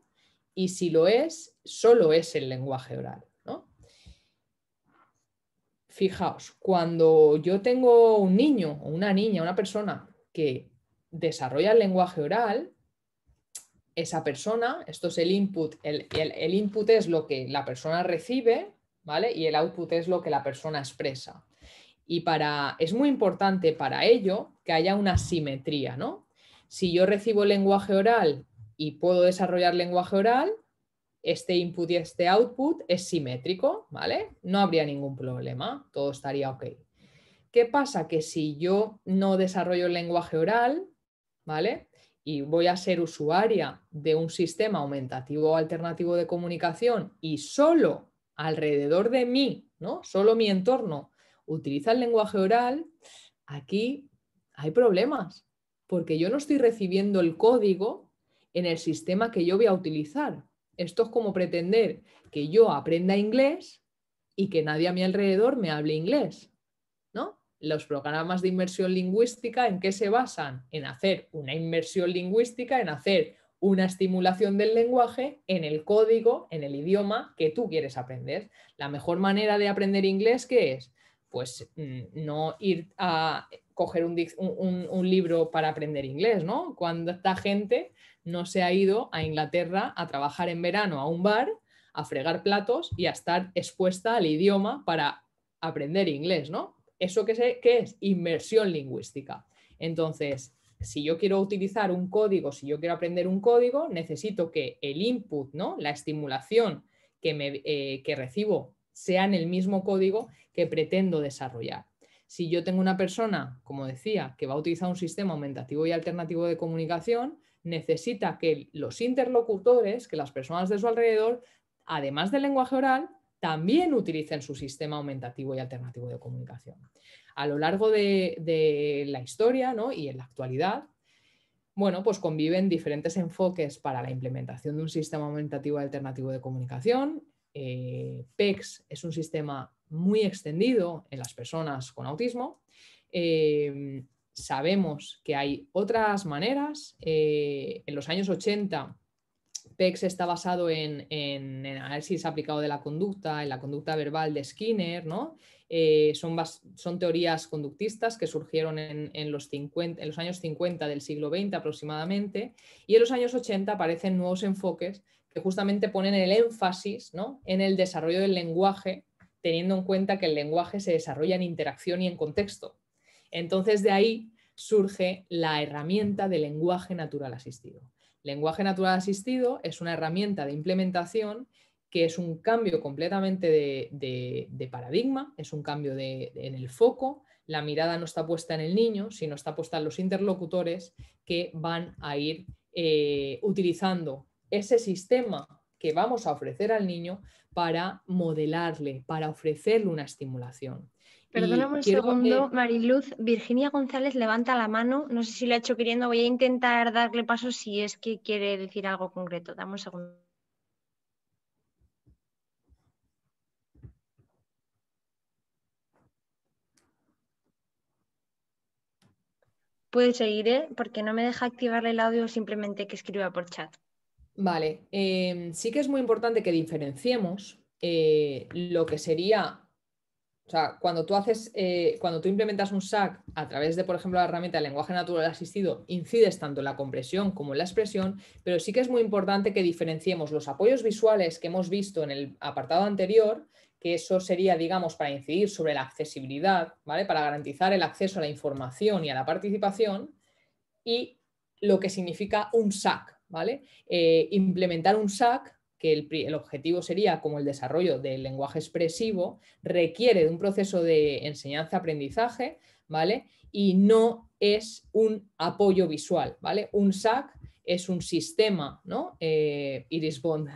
y si lo es, solo es el lenguaje oral, ¿no? Fijaos, cuando yo tengo un niño o una niña, una persona que desarrolla el lenguaje oral, esa persona, esto es el input, el input es lo que la persona recibe, ¿vale? Y el output es lo que la persona expresa. Y es muy importante para ello que haya una simetría, ¿no? Si yo recibo lenguaje oral y puedo desarrollar lenguaje oral, este input y este output es simétrico, ¿vale? No habría ningún problema, todo estaría ok. ¿Qué pasa? Que si yo no desarrollo el lenguaje oral, ¿vale? Y voy a ser usuaria de un sistema aumentativo o alternativo de comunicación y solo alrededor de mí, ¿no? Solo mi entorno utiliza el lenguaje oral, aquí hay problemas, porque yo no estoy recibiendo el código en el sistema que yo voy a utilizar. Esto es como pretender que yo aprenda inglés y que nadie a mi alrededor me hable inglés, ¿no? Los programas de inmersión lingüística, ¿en qué se basan? En hacer una inmersión lingüística, en hacer una estimulación del lenguaje en el código, en el idioma que tú quieres aprender. La mejor manera de aprender inglés, ¿qué es? Pues no ir a coger un libro para aprender inglés, ¿no? Cuánta gente no se ha ido a Inglaterra a trabajar en verano a un bar, a fregar platos y a estar expuesta al idioma para aprender inglés, ¿no? ¿Eso qué es? Inmersión lingüística. Entonces, si yo quiero utilizar un código, si yo quiero aprender un código, necesito que el input, ¿no? La estimulación que recibo sea en el mismo código que pretendo desarrollar. Si yo tengo una persona, como decía, que va a utilizar un sistema aumentativo y alternativo de comunicación, necesita que los interlocutores, que las personas de su alrededor, además del lenguaje oral, también utilicen su sistema aumentativo y alternativo de comunicación. A lo largo de la historia, ¿no? Y en la actualidad, bueno, pues conviven diferentes enfoques para la implementación de un sistema aumentativo y alternativo de comunicación. PECS es un sistema muy extendido en las personas con autismo. Sabemos que hay otras maneras. En los años 80, PECS está basado en análisis aplicado de la conducta, en la conducta verbal de Skinner, ¿no? Son teorías conductistas que surgieron en los años 50 del siglo XX aproximadamente, y en los años 80 aparecen nuevos enfoques que justamente ponen el énfasis, ¿no? En el desarrollo del lenguaje, teniendo en cuenta que el lenguaje se desarrolla en interacción y en contexto. Entonces, de ahí surge la herramienta de lenguaje natural asistido. Lenguaje natural asistido es una herramienta de implementación que es un cambio completamente de paradigma, es un cambio en el foco. La mirada no está puesta en el niño, sino está puesta en los interlocutores que van a ir utilizando ese sistema que vamos a ofrecer al niño para modelarle, para ofrecerle una estimulación. Perdóname Y un quiero, segundo, Mariluz. Virginia González levanta la mano. No sé si lo ha hecho queriendo. Voy a intentar darle paso si es que quiere decir algo concreto. Dame un segundo. Puede seguir, ¿eh? Porque no me deja activarle el audio, simplemente que escriba por chat. Vale, sí que es muy importante que diferenciemos lo que sería, o sea, cuando tú implementas un SAC a través de, por ejemplo, la herramienta de lenguaje natural asistido, incides tanto en la compresión como en la expresión, pero sí que es muy importante que diferenciemos los apoyos visuales que hemos visto en el apartado anterior, que eso sería, digamos, para incidir sobre la accesibilidad, ¿vale? Para garantizar el acceso a la información y a la participación, y lo que significa un SAC, ¿vale? Implementar un SAC, que el objetivo sería como el desarrollo del lenguaje expresivo, requiere de un proceso de enseñanza-aprendizaje, ¿vale? Y no es un apoyo visual, ¿vale? Un SAC es un sistema, ¿no? Iris Bond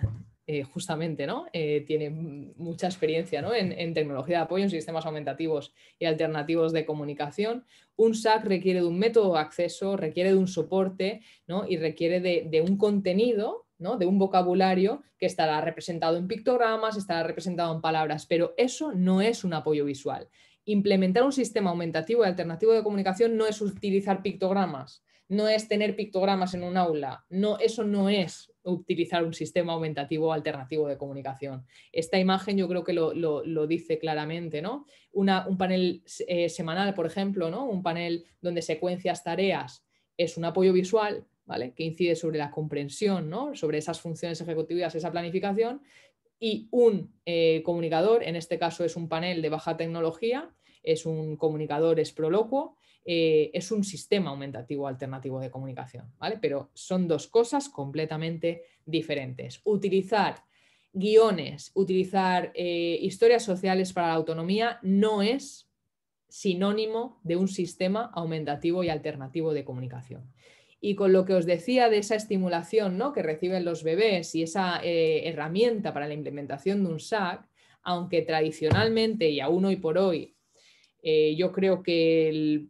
justamente, ¿no? Tiene mucha experiencia, ¿no? en tecnología de apoyo en sistemas aumentativos y alternativos de comunicación. Un SAC requiere de un método de acceso, requiere de un soporte, ¿no? Y requiere de un contenido, ¿no? De un vocabulario que estará representado en pictogramas, estará representado en palabras, pero eso no es un apoyo visual. Implementar un sistema aumentativo y alternativo de comunicación no es utilizar pictogramas, no es tener pictogramas en un aula, no, eso no es utilizar un sistema aumentativo o alternativo de comunicación. Esta imagen yo creo que lo dice claramente, ¿no? Un panel semanal, por ejemplo, ¿no? Un panel donde secuencias tareas es un apoyo visual, ¿vale? Que incide sobre la comprensión, ¿no? Sobre esas funciones ejecutivas, esa planificación, y un comunicador, en este caso es un panel de baja tecnología, es un comunicador proloquo, es un sistema aumentativo alternativo de comunicación, ¿vale? Pero son dos cosas completamente diferentes. Utilizar guiones, utilizar historias sociales para la autonomía no es sinónimo de un sistema aumentativo y alternativo de comunicación. Y con lo que os decía de esa estimulación, ¿no? que reciben los bebés y esa herramienta para la implementación de un SAC, aunque tradicionalmente y aún hoy por hoy yo creo que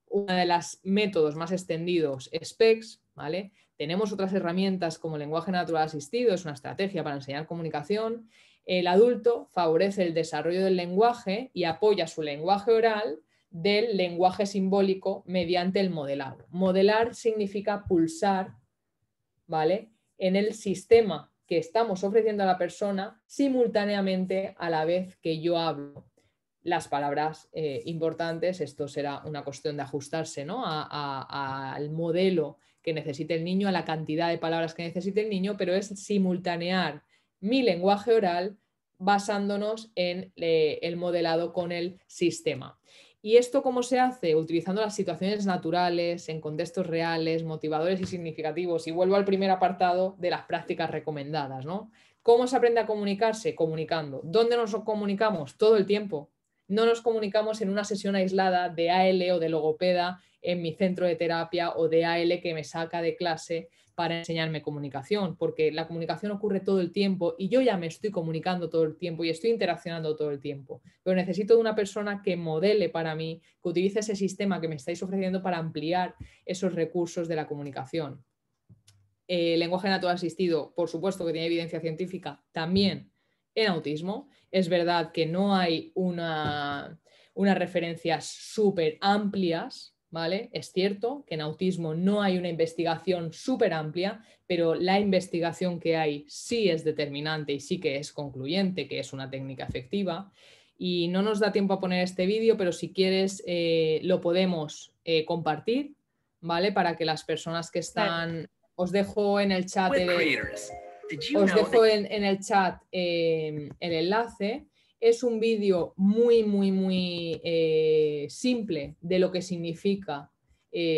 uno de los métodos más extendidos es PECS, ¿vale? Tenemos otras herramientas como lenguaje natural asistido, es una estrategia para enseñar comunicación. El adulto favorece el desarrollo del lenguaje y apoya su lenguaje oral del lenguaje simbólico mediante el modelado. Modelar significa pulsar, ¿vale? En el sistema que estamos ofreciendo a la persona simultáneamente a la vez que yo hablo las palabras importantes. Esto será una cuestión de ajustarse, ¿no? al modelo que necesite el niño, a la cantidad de palabras que necesite el niño, pero es simultanear mi lenguaje oral basándonos en el modelado con el sistema. ¿Y esto cómo se hace? Utilizando las situaciones naturales, en contextos reales, motivadores y significativos. Y vuelvo al primer apartado de las prácticas recomendadas, ¿no? ¿Cómo se aprende a comunicarse? Comunicando. ¿Dónde nos comunicamos? Todo el tiempo. No nos comunicamos en una sesión aislada de AL o de logopeda en mi centro de terapia o de AL que me saca de clase para enseñarme comunicación, porque la comunicación ocurre todo el tiempo y yo ya me estoy comunicando todo el tiempo y estoy interaccionando todo el tiempo, pero necesito de una persona que modele para mí, que utilice ese sistema que me estáis ofreciendo para ampliar esos recursos de la comunicación. Lenguaje natural asistido, por supuesto que tiene evidencia científica también en autismo. Es verdad que no hay unas referencias súper amplias, ¿vale? Es cierto que en autismo no hay una investigación súper amplia, pero la investigación que hay sí es determinante y sí que es concluyente, que es una técnica efectiva. Y no nos da tiempo a poner este vídeo, pero si quieres lo podemos compartir, ¿vale? Para que las personas que están... Claro. Os dejo en el chat el enlace. Es un vídeo muy, muy, muy simple de lo que significa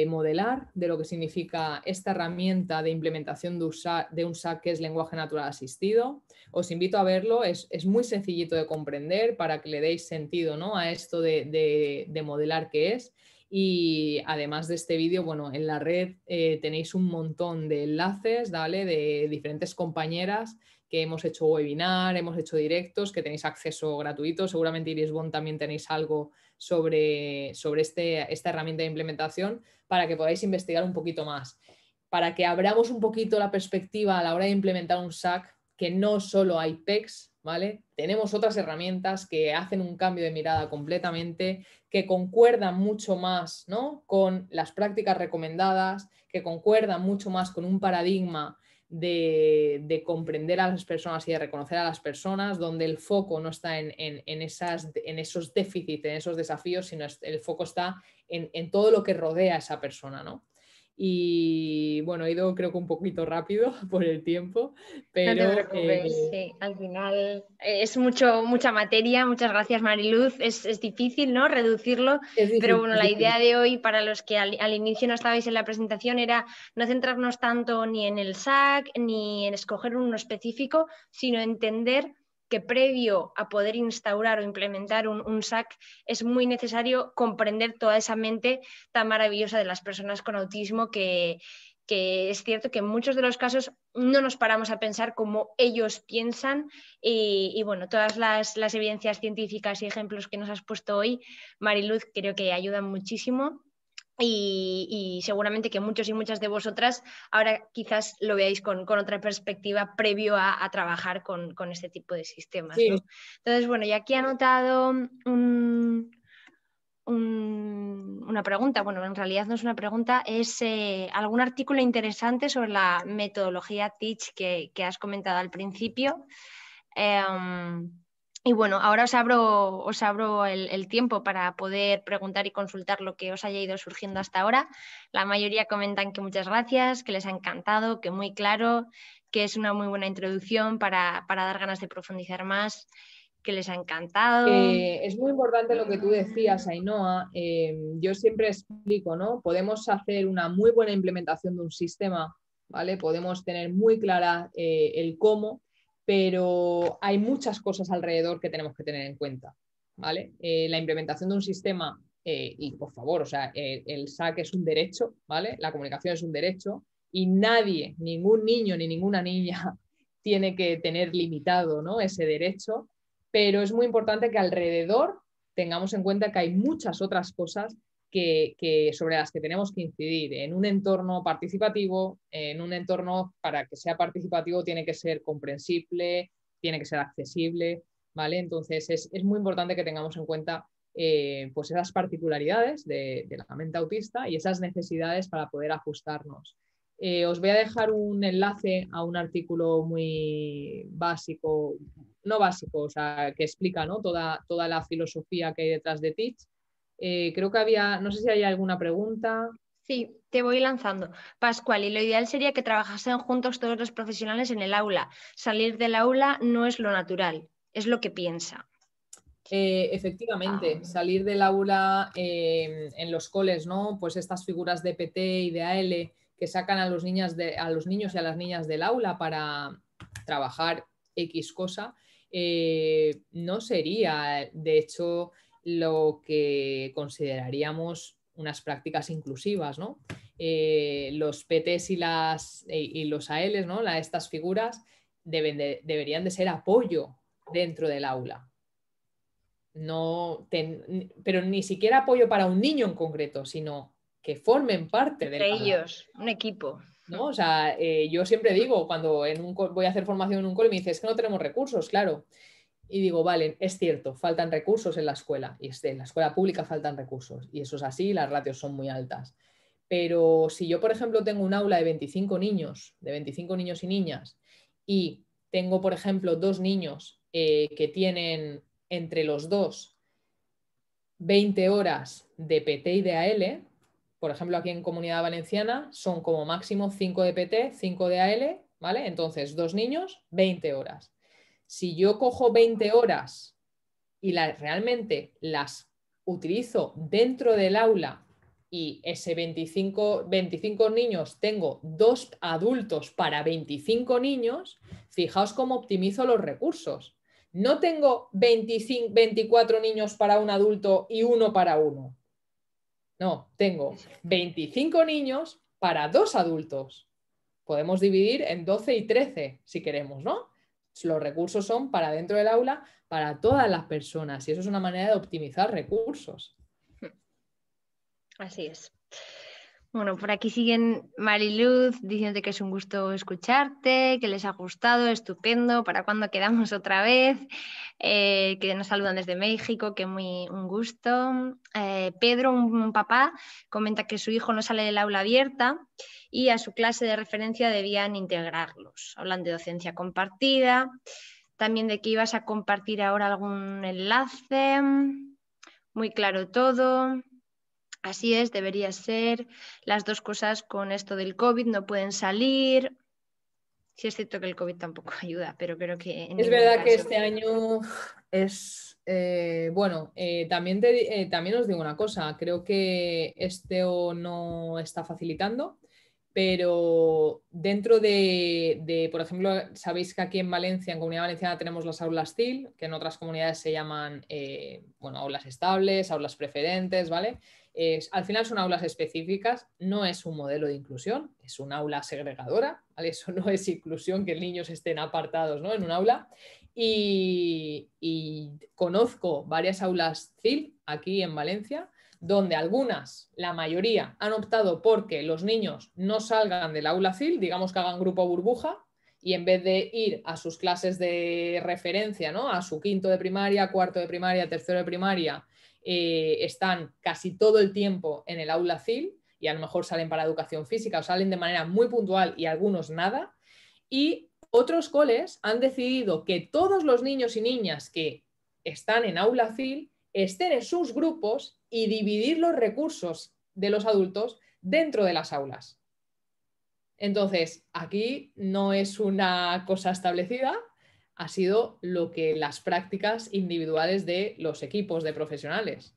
modelar, de lo que significa esta herramienta de implementación de un SAC que es lenguaje natural asistido. Os invito a verlo, es muy sencillito de comprender para que le deis sentido, ¿no? a esto de modelar que es. Y además de este vídeo, bueno, en la red tenéis un montón de enlaces, ¿vale? De diferentes compañeras que hemos hecho webinar, hemos hecho directos, que tenéis acceso gratuito. Seguramente Iris Bond también tenéis algo sobre esta herramienta de implementación para que podáis investigar un poquito más. Para que abramos un poquito la perspectiva a la hora de implementar un SAC, que no solo hay PECs, ¿vale? Tenemos otras herramientas que hacen un cambio de mirada completamente, que concuerdan mucho más, ¿no? con las prácticas recomendadas, que concuerdan mucho más con un paradigma de comprender a las personas y de reconocer a las personas, donde el foco no está en esos déficits, en esos desafíos, sino el foco está en todo lo que rodea a esa persona, ¿no? Y bueno, he ido creo que un poquito rápido por el tiempo, pero... No te preocupes, sí, al final es mucha materia. Muchas gracias, Mariluz. Es difícil, ¿no? Reducirlo, Es difícil, pero bueno, la idea de hoy, para los que al inicio no estabais en la presentación, era no centrarnos tanto ni en el SAC ni en escoger uno específico, sino entender que previo a poder instaurar o implementar un SAC es muy necesario comprender toda esa mente tan maravillosa de las personas con autismo que que es cierto que en muchos de los casos no nos paramos a pensar como ellos piensan y bueno, todas las evidencias científicas y ejemplos que nos has puesto hoy, Mariluz, creo que ayudan muchísimo. Y seguramente que muchos y muchas de vosotras ahora quizás lo veáis con otra perspectiva previo a trabajar con este tipo de sistemas, ¿no? Sí. Entonces, bueno, ya aquí he anotado una pregunta, bueno, en realidad no es una pregunta, es algún artículo interesante sobre la metodología Teach que has comentado al principio. Y bueno, ahora os abro el tiempo para poder preguntar y consultar lo que os haya ido surgiendo hasta ahora. La mayoría comentan que muchas gracias, que les ha encantado, que muy claro, que es una muy buena introducción para dar ganas de profundizar más, que les ha encantado. Es muy importante lo que tú decías, Ainhoa. Yo siempre explico, ¿no? Podemos hacer una muy buena implementación de un sistema, ¿vale? Podemos tener muy clara el cómo, pero hay muchas cosas alrededor que tenemos que tener en cuenta, ¿vale? La implementación de un sistema, y por favor, o sea, el SAC es un derecho, ¿vale? La comunicación es un derecho y nadie, ningún niño ni ninguna niña tiene que tener limitado, ¿no? Ese derecho, pero es muy importante que alrededor tengamos en cuenta que hay muchas otras cosas sobre las que tenemos que incidir. En un entorno participativo, en un entorno para que sea participativo tiene que ser comprensible, tiene que ser accesible, ¿vale? Entonces es muy importante que tengamos en cuenta pues esas particularidades de la mente autista y esas necesidades para poder ajustarnos. Os voy a dejar un enlace a un artículo muy básico, no básico, o sea, que explica, ¿no? toda la filosofía que hay detrás de Teach. Creo que había, no sé si hay alguna pregunta. Sí, te voy lanzando. Pascual, y lo ideal sería que trabajasen juntos todos los profesionales en el aula. Salir del aula no es lo natural, es lo que piensa. Efectivamente, salir del aula en los coles, ¿no? Pues estas figuras de PT y de AL que sacan a los niños y a las niñas del aula para trabajar X cosa, no sería, de hecho, lo que consideraríamos unas prácticas inclusivas, ¿no? Los PTs y los ALs, ¿no? Estas figuras deberían de ser apoyo dentro del aula. No pero ni siquiera apoyo para un niño en concreto, sino que formen parte del Entre aula, ellos, un equipo. ¿no? O sea, yo siempre digo, cuando voy a hacer formación en un cole, me dice, es que no tenemos recursos, claro. Y digo, vale, es cierto, faltan recursos en la escuela, y en la escuela pública faltan recursos, y eso es así, las ratios son muy altas. Pero si yo, por ejemplo, tengo un aula de 25 niños, y niñas, y tengo, por ejemplo, dos niños que tienen entre los dos 20 horas de PT y de AL, por ejemplo, aquí en Comunidad Valenciana son como máximo 5 de PT, 5 de AL, ¿vale? Entonces, dos niños, 20 horas. Si yo cojo 20 horas y realmente las utilizo dentro del aula y ese 25 niños tengo dos adultos para 25 niños, fijaos cómo optimizo los recursos. No tengo 24 niños para un adulto y uno para uno. No, tengo 25 niños para dos adultos. Podemos dividir en 12 y 13 si queremos, ¿no? Los recursos son para dentro del aula, para todas las personas, y eso es una manera de optimizar recursos. Así es. Bueno, por aquí siguen Mariluz diciendo que es un gusto escucharte, que les ha gustado, estupendo, ¿para cuándo quedamos otra vez? Que nos saludan desde México, que muy un gusto. Pedro, un papá, comenta que su hijo no sale del aula abierta y a su clase de referencia debían integrarlos. Hablan de docencia compartida, también de que ibas a compartir ahora algún enlace. Muy claro todo. Así es, debería ser. Las dos cosas con esto del COVID no pueden salir. Sí es cierto que el COVID tampoco ayuda, pero creo que en Es ningún verdad que caso. este año es, bueno, también os digo una cosa, creo que esto no está facilitando pero dentro por ejemplo, sabéis que aquí en Valencia, en Comunidad Valenciana, tenemos las aulas CIL, que en otras comunidades se llaman aulas estables, aulas preferentes, ¿vale? Al final son aulas específicas, no es un modelo de inclusión, es un aula segregadora, ¿vale? Eso no es inclusión, que niños estén apartados, ¿no?, en un aula. Y conozco varias aulas CIL aquí en Valencia, donde algunas, la mayoría, han optado porque los niños no salgan del aula CIL, digamos que hagan grupo burbuja, y en vez de ir a sus clases de referencia, ¿no?, a su quinto de primaria, cuarto de primaria, tercero de primaria, están casi todo el tiempo en el aula CIL, y a lo mejor salen para educación física o salen de manera muy puntual y algunos nada. Y otros coles han decidido que todos los niños y niñas que están en aula CIL estén en sus grupos y dividir los recursos de los adultos dentro de las aulas. Entonces, aquí no es una cosa establecida, ha sido lo que las prácticas individuales de los equipos de profesionales.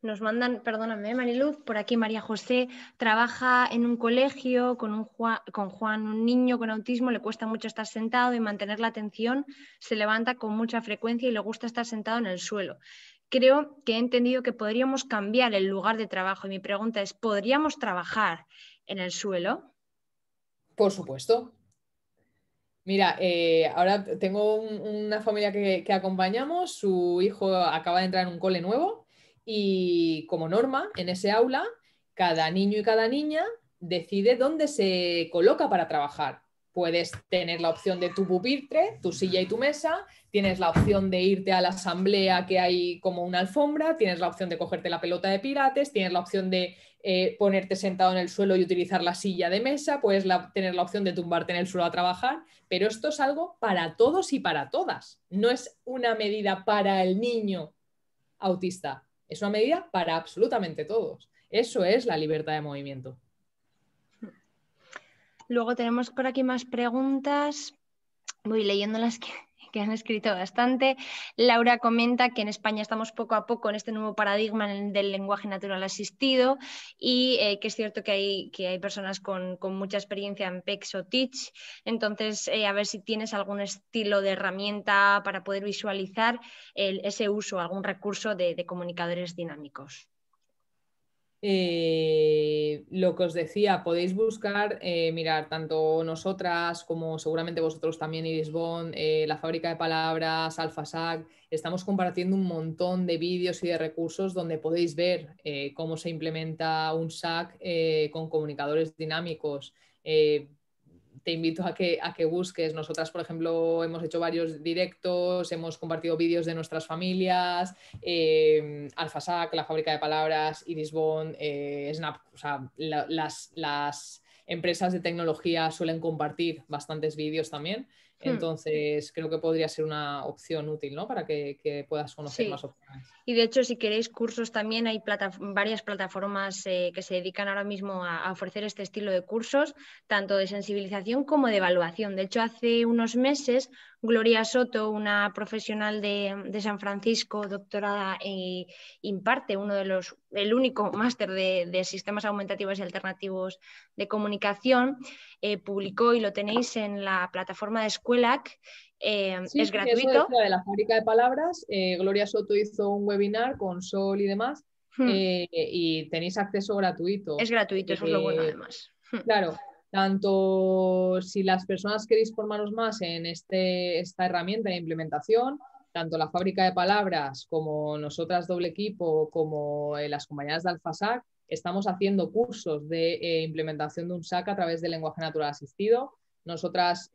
Nos mandan, perdóname, Mariluz, por aquí María José trabaja en un colegio con Juan, un niño con autismo, le cuesta mucho estar sentado y mantener la atención, se levanta con mucha frecuencia y le gusta estar sentado en el suelo. Creo que he entendido que podríamos cambiar el lugar de trabajo y mi pregunta es, ¿podríamos trabajar en el suelo? Por supuesto. Mira, ahora tengo una familia que acompañamos, su hijo acaba de entrar en un cole nuevo y como norma en ese aula, cada niño y cada niña decide dónde se coloca para trabajar. Puedes tener la opción de tu pupitre, tu silla y tu mesa, tienes la opción de irte a la asamblea que hay como una alfombra, tienes la opción de cogerte la pelota de pilates, tienes la opción de ponerte sentado en el suelo y utilizar la silla de mesa, puedes tener la opción de tumbarte en el suelo a trabajar, pero esto es algo para todos y para todas. No es una medida para el niño autista, es una medida para absolutamente todos. Eso es la libertad de movimiento. Luego tenemos por aquí más preguntas. Voy leyendo las que han escrito bastante. Laura comenta que en España estamos poco a poco en este nuevo paradigma del lenguaje natural asistido y que es cierto que hay personas con mucha experiencia en PECS o Teach. Entonces, a ver si tienes algún estilo de herramienta para poder visualizar ese uso, algún recurso de comunicadores dinámicos. Lo que os decía, podéis buscar, mirar, tanto nosotras como seguramente vosotros también, Iris Bond, la Fábrica de Palabras, AlphaSAC, estamos compartiendo un montón de vídeos y de recursos donde podéis ver cómo se implementa un SAC con comunicadores dinámicos. Te invito a que busques. Nosotras, por ejemplo, hemos hecho varios directos, hemos compartido vídeos de nuestras familias, AlphaSAC, la Fábrica de Palabras, Iris Bond, Snap, o sea, las empresas de tecnología suelen compartir bastantes vídeos también. Entonces, creo que podría ser una opción útil, ¿no?, para que puedas conocer más opciones. Y de hecho, si queréis cursos también, hay varias plataformas que se dedican ahora mismo a ofrecer este estilo de cursos, tanto de sensibilización como de evaluación. De hecho, hace unos meses, Gloria Soto, una profesional de San Francisco, doctorada, imparte el único máster de sistemas aumentativos y alternativos de comunicación, publicó, y lo tenéis en la plataforma de Escuelac. Sí, es gratuito. Eso decía de la Fábrica de Palabras. Gloria Soto hizo un webinar con Sol y demás, y tenéis acceso gratuito. Es gratuito, eso es lo bueno además. Claro, tanto si las personas queréis formaros más en esta herramienta de implementación, tanto la Fábrica de Palabras como nosotras Doble Equipo, como las compañeras de AlphaSAC, estamos haciendo cursos de implementación de un SAC a través del lenguaje natural asistido. Nosotras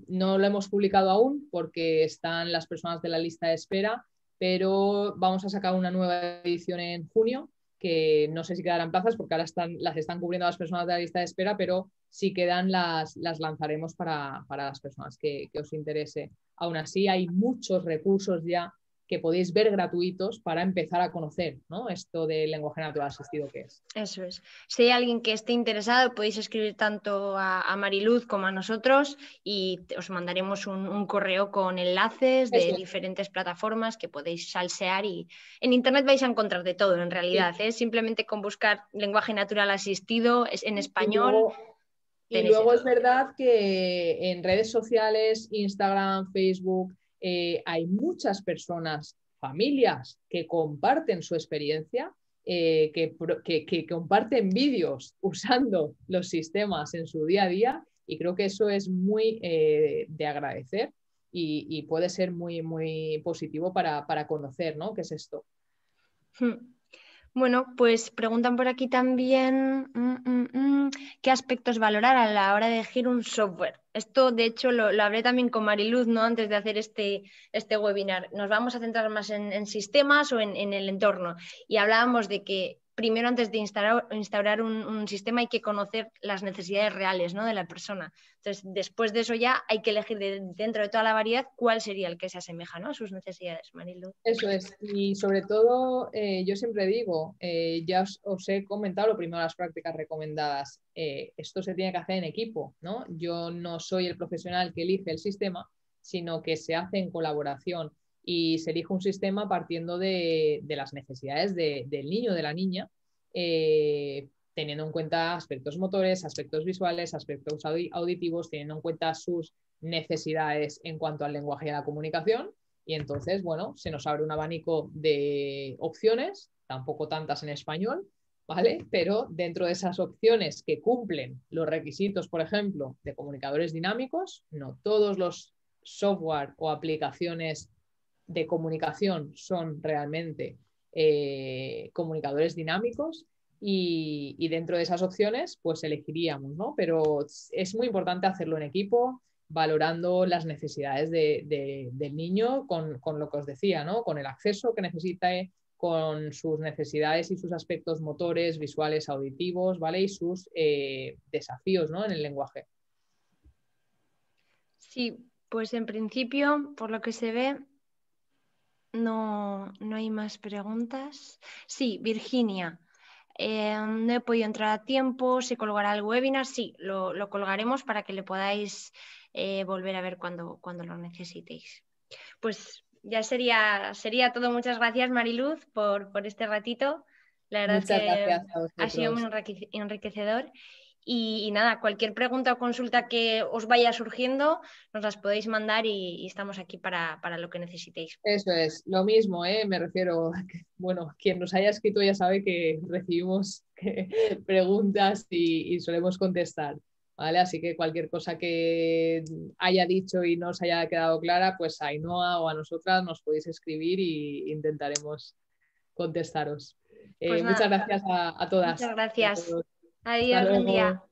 no lo hemos publicado aún porque están las personas de la lista de espera, pero vamos a sacar una nueva edición en junio, que no sé si quedarán plazas porque ahora las están cubriendo las personas de la lista de espera, pero si quedan las lanzaremos para las personas que os interese. Aún así, hay muchos recursos ya que podéis ver gratuitos para empezar a conocer, ¿no? Esto del lenguaje natural asistido que es. Eso es. Si hay alguien que esté interesado, podéis escribir tanto a Mariluz como a nosotros y os mandaremos un correo con enlaces de diferentes plataformas que podéis salsear, y en internet vais a encontrar de todo en realidad, Sí. ¿eh? Simplemente con buscar lenguaje natural asistido en español. Y luego es verdad que en redes sociales, Instagram, Facebook, hay muchas personas, familias, que comparten su experiencia, que comparten vídeos usando los sistemas en su día a día, y creo que eso es muy de agradecer y puede ser muy, muy positivo para conocer, ¿no? ¿Qué es esto? Bueno, pues preguntan por aquí también qué aspectos valorar a la hora de elegir un software. Esto, de hecho, lo hablé también con Mariluz, ¿no? Antes de hacer este webinar. Nos vamos a centrar más en sistemas o en el entorno. Y hablábamos de que primero, antes de instaurar un sistema, hay que conocer las necesidades reales, ¿no? De la persona. Entonces, después de eso ya hay que elegir dentro de toda la variedad cuál sería el que se asemeja, ¿no? A sus necesidades, Mariluz. Eso es, y sobre todo yo siempre digo, ya os he comentado lo primero, las prácticas recomendadas. Esto se tiene que hacer en equipo, ¿no? Yo no soy el profesional que elige el sistema, sino que se hace en colaboración y se elige un sistema partiendo de las necesidades del niño o de la niña, teniendo en cuenta aspectos motores, aspectos visuales, aspectos auditivos, teniendo en cuenta sus necesidades en cuanto al lenguaje y a la comunicación. Y entonces, bueno, se nos abre un abanico de opciones, tampoco tantas en español, ¿vale? Pero dentro de esas opciones que cumplen los requisitos, por ejemplo, de comunicadores dinámicos, no todos los software o aplicaciones de comunicación son realmente comunicadores dinámicos, y dentro de esas opciones, pues elegiríamos, ¿no? Pero es muy importante hacerlo en equipo, valorando las necesidades del niño con lo que os decía, ¿no? Con el acceso que necesita, con sus necesidades y sus aspectos motores, visuales, auditivos, ¿vale? Y sus desafíos, ¿no? En el lenguaje. Sí, pues en principio, por lo que se ve, no hay más preguntas. Sí, Virginia. No he podido entrar a tiempo, ¿se colgará el webinar? Sí, lo colgaremos para que le podáis volver a ver cuando lo necesitéis. Pues ya sería todo. Muchas gracias, Mariluz, por este ratito. La verdad es Muchas que gracias a ha sido muy vosotros. enriquecedor. Y nada, cualquier pregunta o consulta que os vaya surgiendo, nos las podéis mandar y estamos aquí para lo que necesitéis. Eso es, lo mismo, me refiero a que, bueno, quien nos haya escrito ya sabe que recibimos preguntas y solemos contestar, ¿vale? Así que cualquier cosa que haya dicho y no os haya quedado clara, pues a Ainhoa o a nosotras nos podéis escribir y intentaremos contestaros. Pues Muchas nada, gracias a todas muchas y a gracias. todos. Hasta Adiós, buen día. luego.